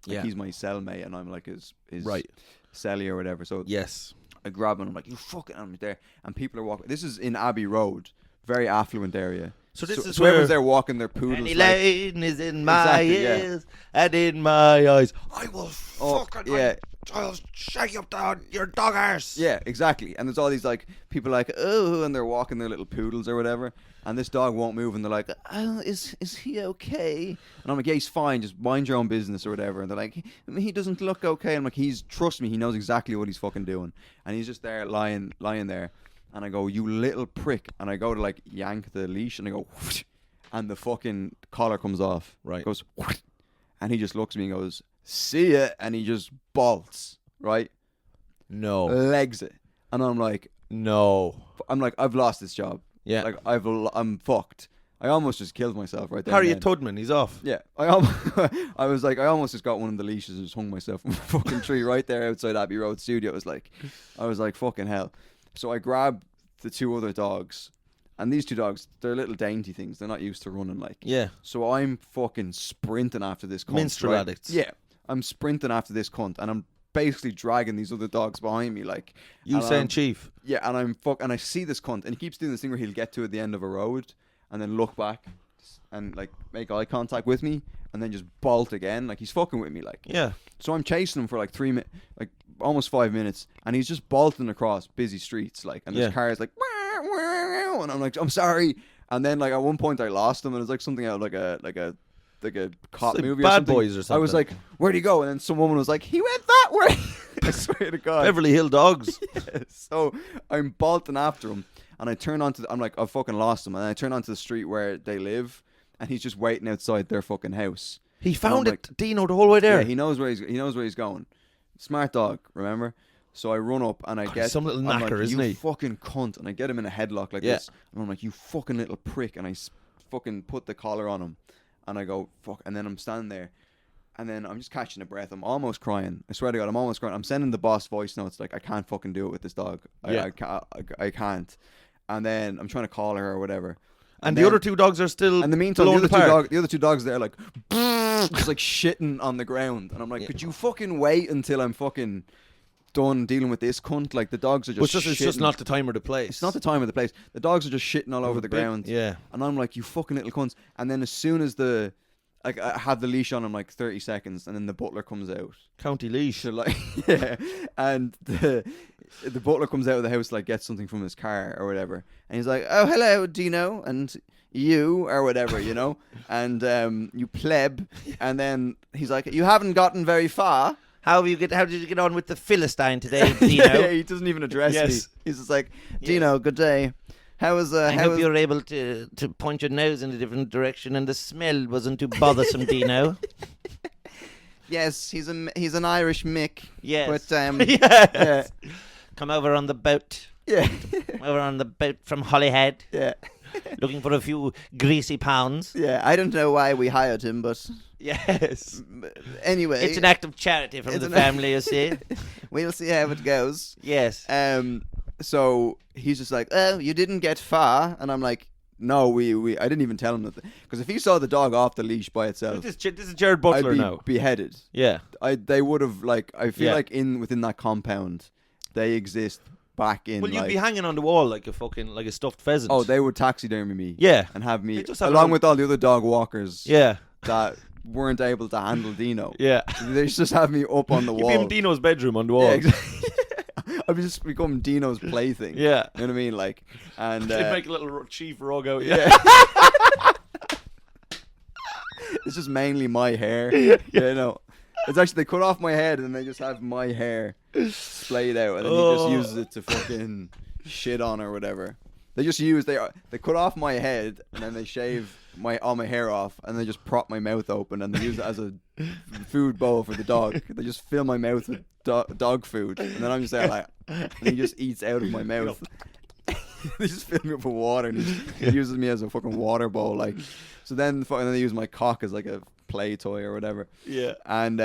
Like Yeah. he's my cellmate, and I'm like his Right. cellie or whatever. So Yes. I grab him, I'm like, you fucking, I'm there. And people are walking. This is in Abbey Road, very affluent area. So this is so everyone's where there walking their poodles. Penny like, Lane is in my Exactly, yeah. ears and in my eyes. I will Oh, fucking yeah. I'll shake you up down your dog arse. yeah, exactly. And there's all these like people like, oh, and they're walking their little poodles or whatever. And this dog won't move, and they're like, oh, is he okay? And I'm like, yeah, he's fine. Just mind your own business or whatever. And they're like, he doesn't look okay. I'm like, trust me, he knows exactly what he's fucking doing. And he's just there lying there. And I go, you little prick. And I go to like yank the leash, and I go, whoosh, and the fucking collar comes off. Right. Goes, whoosh, and he just looks at me and goes, see ya. And he just bolts, right? No. Legs it. And I'm like, I've lost this job. Yeah. Like I'm fucked. I almost just killed myself right there. Harriet and then. Tubman, he's off. Yeah. I almost just got one of the leashes and just hung myself from a fucking tree right there outside Abbey Road Studio. I was like fucking hell. So I grabbed the two other dogs, and these two dogs, they're little dainty things. They're not used to running like. Yeah. So I'm fucking sprinting after this cunt. Minstrel right? addicts. Yeah. I'm sprinting after this cunt, and I'm basically dragging these other dogs behind me, like Usain Chief. Yeah, and and I see this cunt, and he keeps doing this thing where he'll get to at the end of a road, and then look back, and like make eye contact with me, and then just bolt again, like he's fucking with me, like. Yeah. So I'm chasing him for like 3 minutes, like almost 5 minutes, and he's just bolting across busy streets, like, and this car is like, and I'm like, I'm sorry, and then like at one point I lost him, and it was like something out of like a cop Like movie, Bad or something. Boys or something. I was like, where'd he go? And then some woman was like, he went that way. I swear to God. Beverly Hill Dogs. Yeah, so I'm bolting after him, and I turn onto. I'm like, I've fucking lost him, and I turn onto the street where they live, and he's just waiting outside their fucking house. He found I'm it, Dino, the whole way there. Yeah, he knows where he's going. Smart dog, remember? So I run up and I God, get some little I'm knacker, like, isn't you he? fucking cunt, and I get him in a headlock like Yeah. this, and I'm like, you fucking little prick, and I fucking put the collar on him, and I go fuck, and then I'm standing there. And then I'm just catching a breath. I'm almost crying. I swear to God, I'm almost crying. I'm sending the boss voice notes like, I can't fucking do it with this dog. Yeah. I can't. And then I'm trying to call her or whatever. And then, the other two dogs are still. in the meantime, below the the park. other two dogs there like just like shitting on the ground. And I'm like, could you fucking wait until I'm fucking done dealing with this cunt? Like the dogs are just It's just shitting. not the time or the place. It's not the time or the place. The dogs are just shitting all over the ground. Yeah. And I'm like, you fucking little cunts. And then as soon as I have the leash on him like 30 seconds, and then the butler comes out. County leash. So like, yeah, and the butler comes out of the house, like gets something from his car or whatever, and he's like, "Oh, hello, Dino, and you or whatever, you know, and you pleb," and then he's like, "You haven't gotten very far." How did you get on with the Philistine today, Dino? Yeah, he doesn't even address Yes. me. He's just like, "Dino, good day. How was I hope you're able to point your nose in a different direction and the smell wasn't too bothersome, Dino. Yes, he's an Irish Mick. Yes. But Yes. Come over on the boat. yeah, Over on the boat from Holyhead. yeah, Looking for a few greasy pounds. yeah. I don't know why we hired him, but Yes. anyway, It's an act of charity from It's the an- family, you see. we'll see how it goes. Yes. So he's just like, "Oh, you didn't get far," and I'm like, No, I didn't even tell him that. Because if he saw the dog off the leash by itself, This is Jared Butler I'd be now. beheaded. Yeah. They would have I feel Yeah. like within that compound, they exist back in. Well, you'd be hanging on the wall like a stuffed pheasant. Oh, they would taxidermy me. Yeah. And have me They just have along a- with all the other dog walkers. Yeah. That weren't able to handle Dino. Yeah. So they just have me up on the You'd wall. be in Dino's bedroom on the wall. Yeah, exactly. I'd just become Dino's plaything. Yeah. You know what I mean? Like, and They'd make a little chief rug out. yeah. It's just mainly my hair. You know. It's actually they cut off my head and they just have my hair splayed out and then he just uses it to fucking shit on or whatever. They just they cut off my head and then they shave all my hair off and they just prop my mouth open and they use it as a food bowl for the dog. They just fill my mouth with dog food and then I'm just there like, and he just eats out of my mouth. They just fill me up with water and he uses me as a fucking water bowl. Like, so then they use my cock as like a play toy or whatever. Yeah. And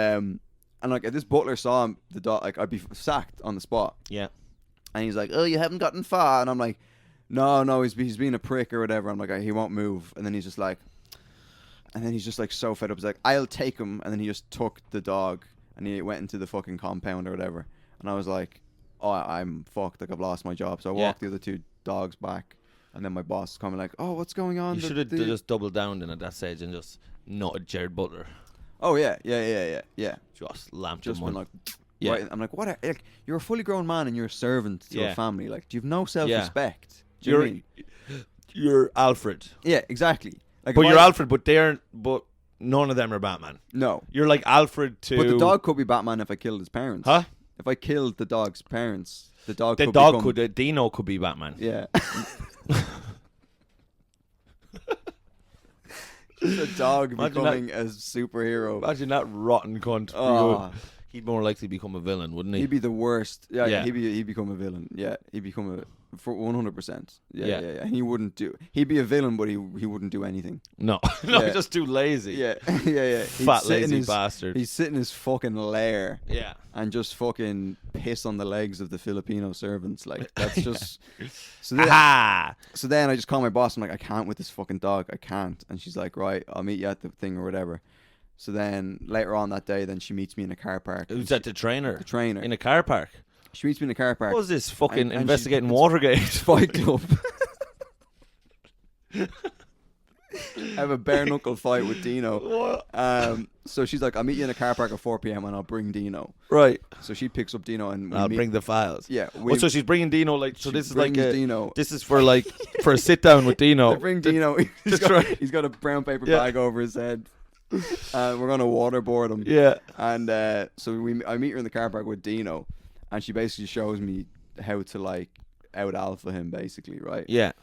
like if this butler saw him, the dog, like I'd be sacked on the spot. Yeah. And he's like, "Oh, you haven't gotten far," and I'm like, "No, he's being a prick or whatever." I'm like, "He won't move," and then he's just like so fed up. He's like, "I'll take him," and then he just took the dog and he went into the fucking compound or whatever. And I was like, "Oh, I'm fucked. Like I've lost my job." So I walked the other two dogs back, and then my boss is coming like, "Oh, what's going on?" You should have just doubled down then at that stage and just not Jared Butler. Oh yeah. Just lamped Just him been on. like, right. I'm like, what? Like, you're a fully grown man and you're a servant to a family. Like, do you have no self-respect? Do you know what I mean? You're Alfred. Yeah, exactly. Like, But you're Alfred, but none of them are Batman. No. You're like Alfred to... But the dog could be Batman if I killed his parents. Huh? If I killed the dog's parents, the dog Dino could be Batman. Yeah. Just a dog becoming a superhero. Imagine that rotten cunt. Oh. He'd more likely become a villain, wouldn't he? He'd be the worst. Yeah, Yeah. he'd become a villain. Yeah, he'd become for 100%. Yeah. And he wouldn't do. He'd be a villain, but he wouldn't do anything. No, Yeah. he's just too lazy. Yeah. He'd Fat sit in lazy his- bastard. He'd sit in his fucking lair. Yeah. And just fucking piss on the legs of the Filipino servants. Like, that's just... So then I just call my boss. I'm like, I can't with this fucking dog. I can't. And she's like, right, I'll meet you at the thing or whatever. So then later on that day, then she meets me in a car park. Who's that, the trainer? The trainer. In a car park? She meets me in a car park. What was this? Fucking And investigating it's Watergate? Fight Club. I have a bare knuckle fight with Dino. So she's like, I'll meet you in a car park at 4 p.m. and I'll bring Dino. Right. So she picks up Dino and I'll bring the files. Yeah. So she's bringing Dino, like, so she this is like brings Dino. This is for like, for a sit down with Dino. They bring Dino. He's got a brown paper bag over his head. We're going to waterboard him. Yeah. And so I meet her in the car park with Dino. And she basically shows me how to like out alpha him basically, right? Yeah.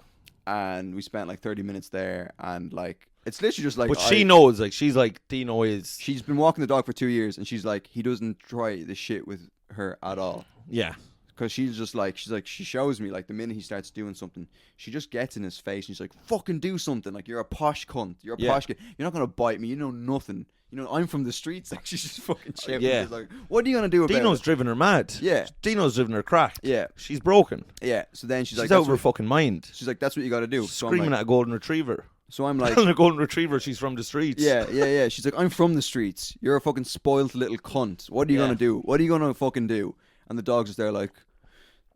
And we spent like 30 minutes there and like it's literally just like But she knows, like, she's like, Dino is... She's been walking the dog for 2 years and she's like, he doesn't try the shit with her at all. Yeah. Because she's like, she shows me, like, the minute he starts doing something, she just gets in his face and she's like, fucking do something. Like, you're a posh cunt. You're a posh kid. You're not going to bite me. You know nothing. You know, I'm from the streets. Like, she's just fucking shouting. Yeah. She's like, what are you going to do about Dino's it? driven her mad. Yeah. Dino's driven her cracked. Yeah. She's broken. Yeah. So then she's like, out of her fucking mind. She's like, that's what you got to do. So Screaming I'm like, at a golden retriever. So I'm like, Telling a golden retriever she's from the streets. Yeah. She's like, I'm from the streets. You're a fucking spoiled little cunt. What are you going to do? What are you going to fucking do? And the dog's just there like...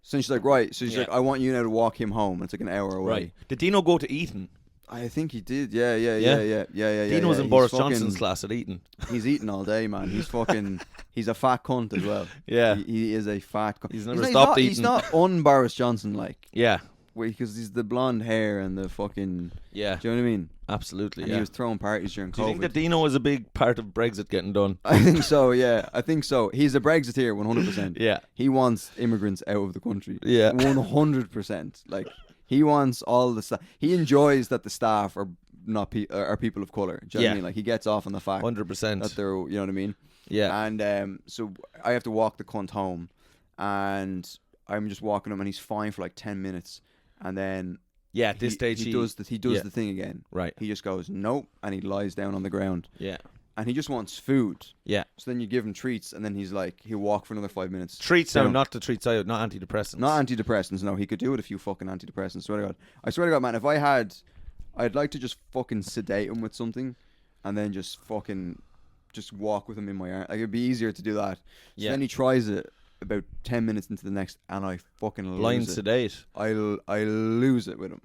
So she's like, right. So she's like, I want you now to walk him home. It's like an hour away. Right. Did Dino go to Eton? I think he did. Yeah. Dino's in Boris Johnson's class at Eton. He's eating all day, man. He's fucking... He's a fat cunt as well. Yeah. He is a fat cunt. He's never stopped eating. He's not un-Boris Johnson like. Yeah. Because he's the blonde hair and the fucking... Yeah. Do you know what I mean? Absolutely, and he was throwing parties during COVID. Do you think that Dino is a big part of Brexit getting done? I think so, yeah. I think so. He's a Brexiteer, 100%. Yeah. He wants immigrants out of the country. Yeah. 100%. Like, he wants all the staff. He enjoys that the staff are not are people of colour. Do you know what I mean? Like, he gets off on the fact 100% that they're, you know what I mean? Yeah. And so I have to walk the cunt home, and I'm just walking him, and he's fine for like 10 minutes. And then... Yeah, at this stage he does the thing again. Right. He just goes, nope, and he lies down on the ground. Yeah. And he just wants food. Yeah. So then you give him treats, and then he's like, he'll walk for another 5 minutes. Treats now, not the treats out, not antidepressants. Not antidepressants, no. He could do with a few fucking antidepressants. I swear to God, man, if I had I'd like to just fucking sedate him with something, and then just walk with him in my arm. Like, it'd be easier to do that. So then he tries it about 10 minutes into the next, and I fucking lose Blind it. sedate. I lose it with him.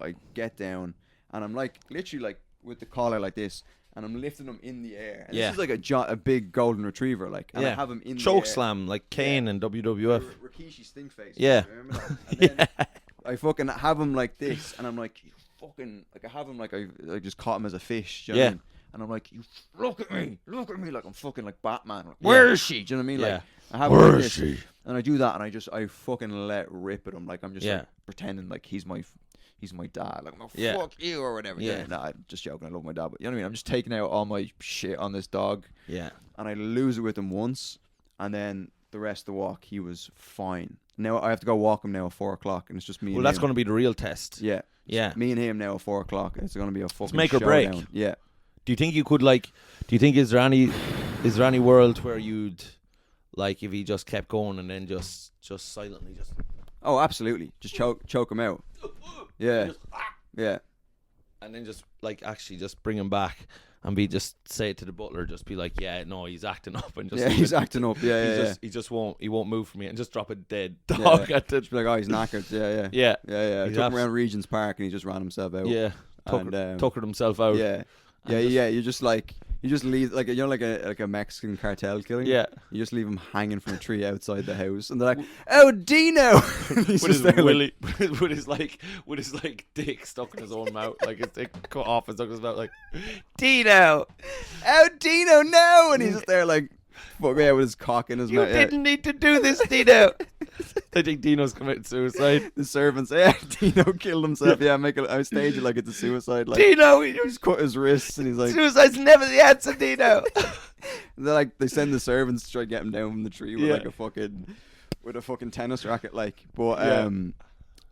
I get down, and I'm like literally like with the collar like this, and I'm lifting him in the air. And this is like a big golden retriever, like, and I have him in choke the air. slam like Kane in WWF. Rikishi Stinkface. Yeah. Remember that? And then I fucking have him like this, and I'm like, you fucking, like, I have him like I just caught him as a fish. Do you know what I mean? And I'm like, you look at me, like I'm fucking like Batman. Like, where is she? Do you know what I mean? Like, I have him like this, and I do that, and I fucking let rip at him. Like, I'm just like pretending like he's my dad. Like, I'm like, fuck you or whatever. Nah, I'm just joking. I love my dad, but you know what I mean? I'm just taking out all my shit on this dog. Yeah. And I lose it with him once, and then the rest of the walk he was fine. Now I have to go walk him now at 4 o'clock, and it's just me. Well, and that's him. going to be the real test. Yeah. Yeah. Me and him now at 4 o'clock. It's going to be a fucking make or break. showdown. Yeah. Do you think you could like? Do you think is there any world where you'd like if he just kept going and then just silently just? Oh, absolutely. Just choke him out. Yeah. Yeah. And then just like actually just bring him back and just say it to the butler, just be like, yeah, no, he's acting up, and just he's acting up. He just won't move from me, and just drop a dead dog at the. Just be like, oh, he's knackered. Yeah. I took him around Regent's Park, and he just ran himself out. Yeah. Tuckered himself out. Yeah. You just leave like like a Mexican cartel killing. Yeah. You just leave him hanging from a tree outside the house, and they're like, "Oh, Dino!" with his dick stuck in his own mouth, like his dick cut off and stuck in his mouth, like Dino. Oh, Dino, no! And he's just there like, fuck yeah, with his cock in his mouth. You didn't need to do this, Dino. I think Dino's committed suicide. The servants, Dino killed himself. I stage it like it's a suicide. Like, Dino, he just cut his wrists, and he's like, suicide's never the answer, Dino. They send the servants to try to get him down from the tree with a fucking tennis racket, like. But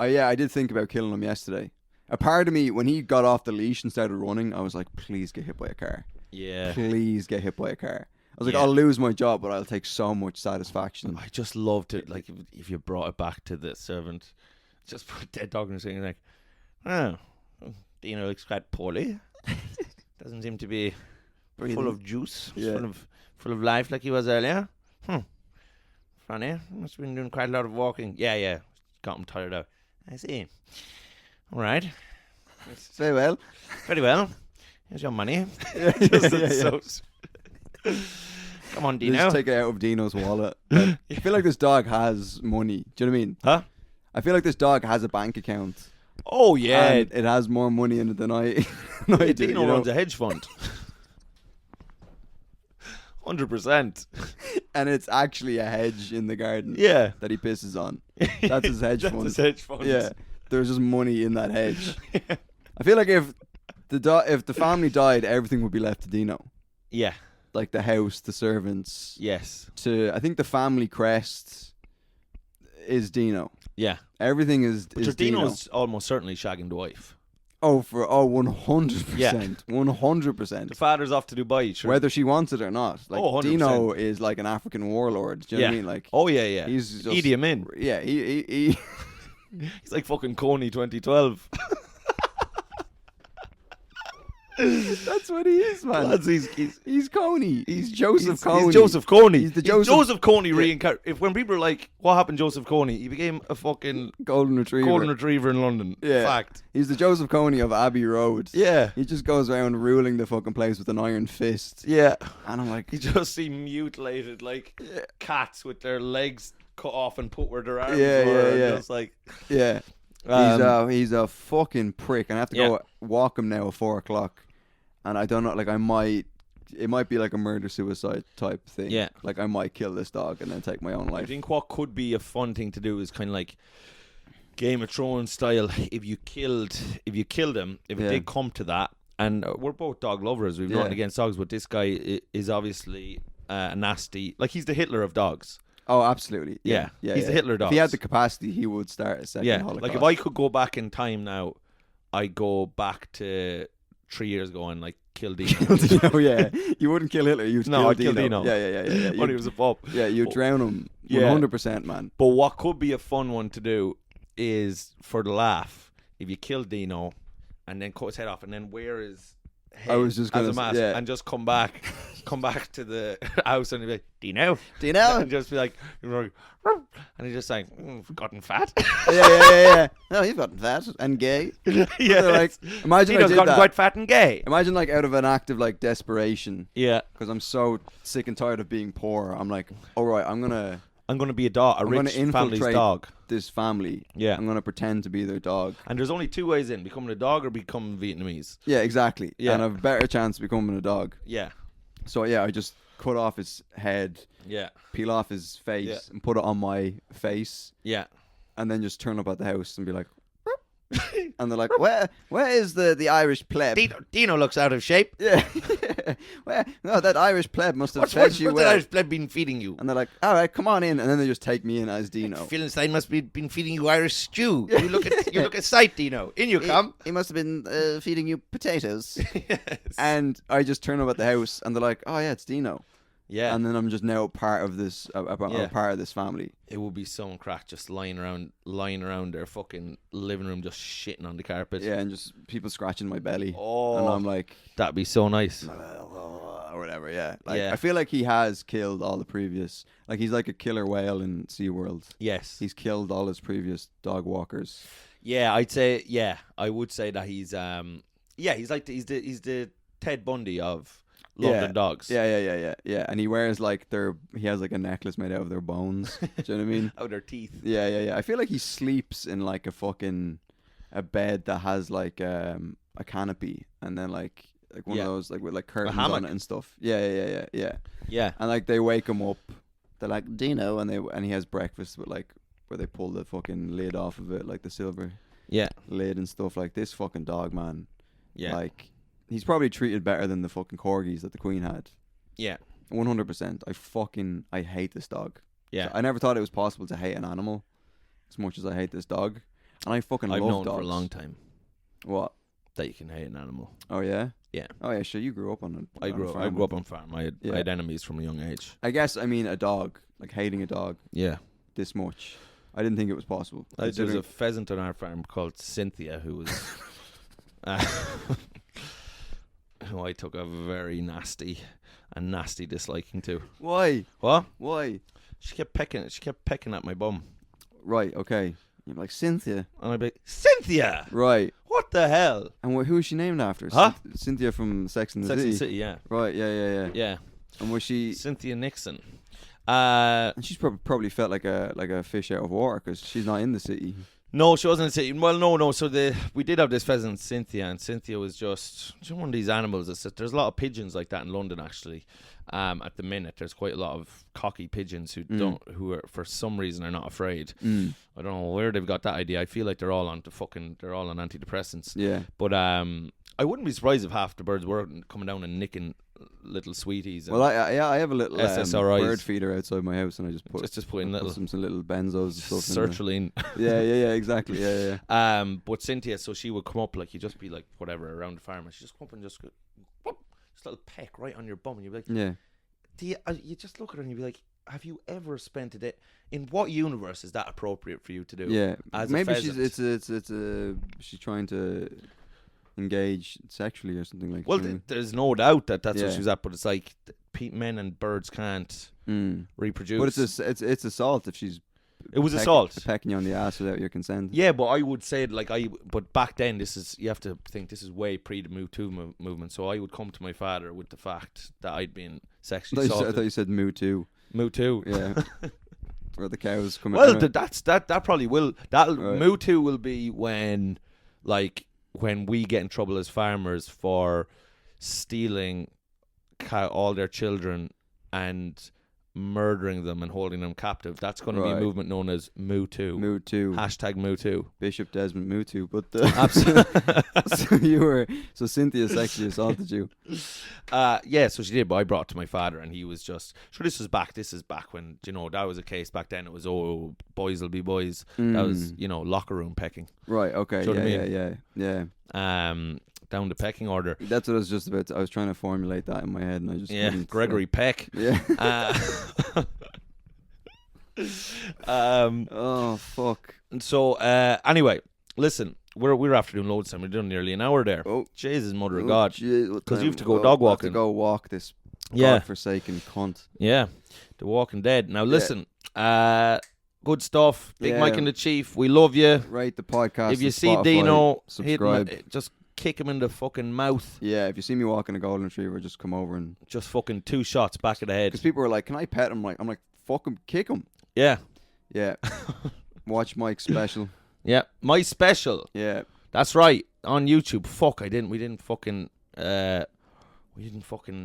I did think about killing him yesterday. A part of me, when he got off the leash and started running, I was like, please get hit by a car. Yeah. Please get hit by a car. I was like, I'll lose my job, but I'll take so much satisfaction. I just loved it. Like, if you brought it back to the servant, just put a dead dog in the thing, like, oh, Dino looks quite poorly. Doesn't seem to be full of juice, full of life like he was earlier. Funny. Must have been doing quite a lot of walking. Yeah. Got him tired out. I see. All right. Very well. Very well. Here's your money. Come on, Dino. Just take it out of Dino's wallet. I feel like this dog has money. Do you know what I mean? Huh? I feel like this dog has a bank account. Oh, yeah. And it has more money in it than I do. Dino runs a hedge fund. 100%. And it's actually a hedge in the garden. Yeah. That he pisses on. That's his hedge fund. That's his hedge fund. Yeah. There's just money in that hedge. I feel like if the family died, everything would be left to Dino. Yeah. Like the house, the servants. Yes. I think the family crest is Dino. Yeah. Everything is Dino. Dino's almost certainly shagging the wife. 100%. Yeah. 100%. The father's off to Dubai, sure. Whether she wants it or not. Like, 100%. Dino is like an African warlord. Do you know what I mean? Like, yeah. He's just, Idi Amin. Yeah, he he's like fucking Coney 2012. That's what he is, man. Lads, he's Coney. He's Joseph Coney. He's Joseph Coney. He's the Joseph Coney reincarnated. If when people are like, what happened to Joseph Coney? He became a fucking golden retriever in London. Yeah. Fact. He's the Joseph Coney of Abbey Road. Yeah. He just goes around ruling the fucking place with an iron fist. Yeah. And I'm like, you just see mutilated like cats with their legs cut off and put where their arms were. Yeah. Just like, yeah. He's a fucking prick. And I have to go walk him now at 4 o'clock. And I don't know, like it might be like a murder-suicide type thing. Yeah. Like I might kill this dog and then take my own life. I think what could be a fun thing to do is kind of like Game of Thrones style. If you killed him, if it did come to that, and we're both dog lovers, we've nothing against dogs, but this guy is obviously a nasty, like he's the Hitler of dogs. Oh, absolutely. Yeah. He's the Hitler dog. If he had the capacity, he would start a second Holocaust. Like if I could go back in time now, I'd go back to 3 years ago and like kill Dino. You wouldn't kill Hitler. You'd kill Dino. Dino. Yeah. When he was a pup. Yeah, you drown him. 100%, man. But what could be a fun one to do is for the laugh, if you kill Dino and then cut his head off, and then wear his head I was just as gonna a mask, and just come back to the house, and he'd be like, Dino, and just be like, and he's just like, gotten fat. yeah. No, you've gotten fat and gay. Yeah, like, imagine Dino's I did gotten that. quite fat and gay. Imagine like out of an act of like desperation, Yeah, because I'm so sick and tired of being poor. I'm like, all right, I'm gonna be a dog, a I'm gonna rich family's infiltrate dog. this family. Yeah. I'm gonna pretend to be their dog. And there's only 2 ways in: becoming a dog or becoming Vietnamese. Yeah, exactly. Yeah. And I have a better chance of becoming a dog. Yeah, So yeah, I just cut off his head, yeah, peel off his face, Yeah. and put it on my face, yeah. and then just turn up at the house and be like, and they're like, where is the Irish pleb? Dino looks out of shape. Yeah. No, that Irish pleb must have What's fed you the well. Irish pleb been feeding you? And they're like, all right, come on in. And then they just take me in as Dino. Philistine must be been feeding you Irish stew. You look at sight, Dino. In you come. He must have been feeding you potatoes. Yes. And I just turn up at the house and they're like, oh yeah, it's Dino. Yeah. And then I'm just now part of this, a part of this family. It would be some crack just lying around their fucking living room, just shitting on the carpet. Yeah, and just people scratching my belly. Oh, And I'm like, that'd be so nice. or whatever, yeah. Like, Yeah. I feel like he has killed all the previous, like he's like a killer whale in SeaWorld. Yes. He's killed all his previous dog walkers. Yeah, I would say that he's he's the Ted Bundy of London dogs. Yeah. And he wears like he has like a necklace made out of their bones. Do you know what I mean? Out of their teeth. Yeah. I feel like he sleeps in like a bed that has like a canopy and then like one of those like with like curtains on hammock. it and stuff. Yeah. Yeah. And like they wake him up, they're like Dino, and he has breakfast with like where they pull the fucking lid off of it, like the silver Yeah. lid and stuff. Like this fucking dog, man. Yeah. Like he's probably treated better than the fucking corgis that the Queen had. Yeah. 100%. I hate this dog. Yeah. I never thought it was possible to hate an animal as much as I hate this dog. And I fucking I've love known dogs. for a long time What? that you can hate an animal. Oh yeah? Yeah. Oh yeah, sure, you grew up on it. I grew up on farm. I had enemies from a young age. I guess I mean a dog, like hating a dog Yeah. this much. I didn't think it was possible. There was a Considering- pheasant on our farm called Cynthia who was who I took a very nasty disliking to. Why? What? Why? She kept pecking at my bum. Right, okay. You're like Cynthia. And I'd be like, Cynthia! Right. What the hell? And who is she named after? Huh? Cynthia from Sex and the Sex and City. the City, yeah. Right, yeah. Yeah. And was she... Cynthia Nixon. And she's probably felt like a fish out of water because she's not in the city. No, she wasn't in the city. Well, no. So we did have this pheasant, Cynthia, and Cynthia was just one of these animals. There's a lot of pigeons like that in London, actually. At the minute, there's quite a lot of cocky pigeons who are for some reason are not afraid. I don't know where they've got that idea. I feel like they're all on antidepressants. Yeah. But I wouldn't be surprised if half the birds were coming down and nicking little sweeties. Well, I have a little SSRIs. bird feeder outside my house, and I just put in little some little benzos and stuff. sertraline. Yeah, exactly. Yeah. But Cynthia, so she would come up like you'd just be like whatever around the farm, and she just come up and just go, whoop, just a little peck right on your bum, and you'd be like, Yeah. you just look at her and you'd be like, have you ever spent a day? In what universe is that appropriate for you to do? Yeah. As a Maybe pheasant? she's trying to engage sexually or something like. Well, that. there's no doubt that's what Yeah. she was at, but it's like men and birds can't reproduce. But it's assault if she's. It was assault. Pecking you on the ass without your consent. Yeah, but I would say but back then you have to think this is way pre the Me Too movement. So I would come to my father with the fact that I'd been sexually I assaulted. thought you said moo too. Me Too. Yeah. Where the cows come Well, out. that probably will. That Right. Me Too will be when we get in trouble as farmers for stealing all their children and murdering them and holding them captive. That's going to be a Right. movement known as Me Too. Moo too. Hashtag Me Too. Bishop Desmond moo too. But Absolutely. so Cynthia sexually assaulted you. Yeah, so she did, but I brought it to my father and he was just, sure, this is back when, that was a case back then. It was, boys will be boys. That was, locker room pecking. Right, okay. Do you know what I Yeah. Down the pecking order. That's what I was just about to, I was trying to formulate that in my head and I just couldn't. Gregory Peck. Yeah. Uh, oh fuck. so anyway, listen, we're after doing loads of time. We're doing nearly an hour there. Oh. Jesus, mother of God. Because you have to go dog walking. I have to go walk this Yeah. godforsaken cunt. Yeah. The Walking Dead. Now listen, good stuff. Big Yeah. Mike and the Chief. We love you. Rate the podcast. If you on see Spotify, Dino, subscribe. just kick him in the fucking mouth. Yeah, if you see me walking a golden retriever, just come over and. Just fucking 2 shots back of the head. Because people were like, "Can I pet him?" I'm like, "Fuck him, kick him." Yeah. Yeah. Watch Mike's special. Yeah. My special. Yeah. That's right. On YouTube. Fuck, we didn't fucking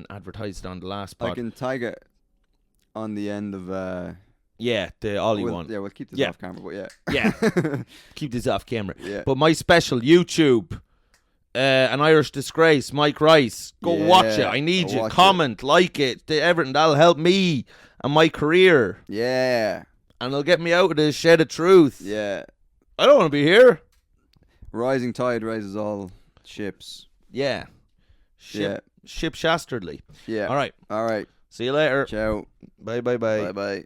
advertise it on the last pod. I can tag it on the end of. Yeah, the Ollie one. Yeah, we'll keep this off camera, but yeah. Yeah. Keep this off camera. Yeah. But my special, YouTube. An Irish Disgrace, Mike Rice. Go watch it. I need you. Comment, like it, everything. That'll help me and my career. Yeah. And it'll get me out of this shed of truth. Yeah. I don't want to be here. Rising tide raises all ships. Yeah. Ship Shastardly. Yeah. All right. All right. See you later. Ciao. Bye. Bye bye.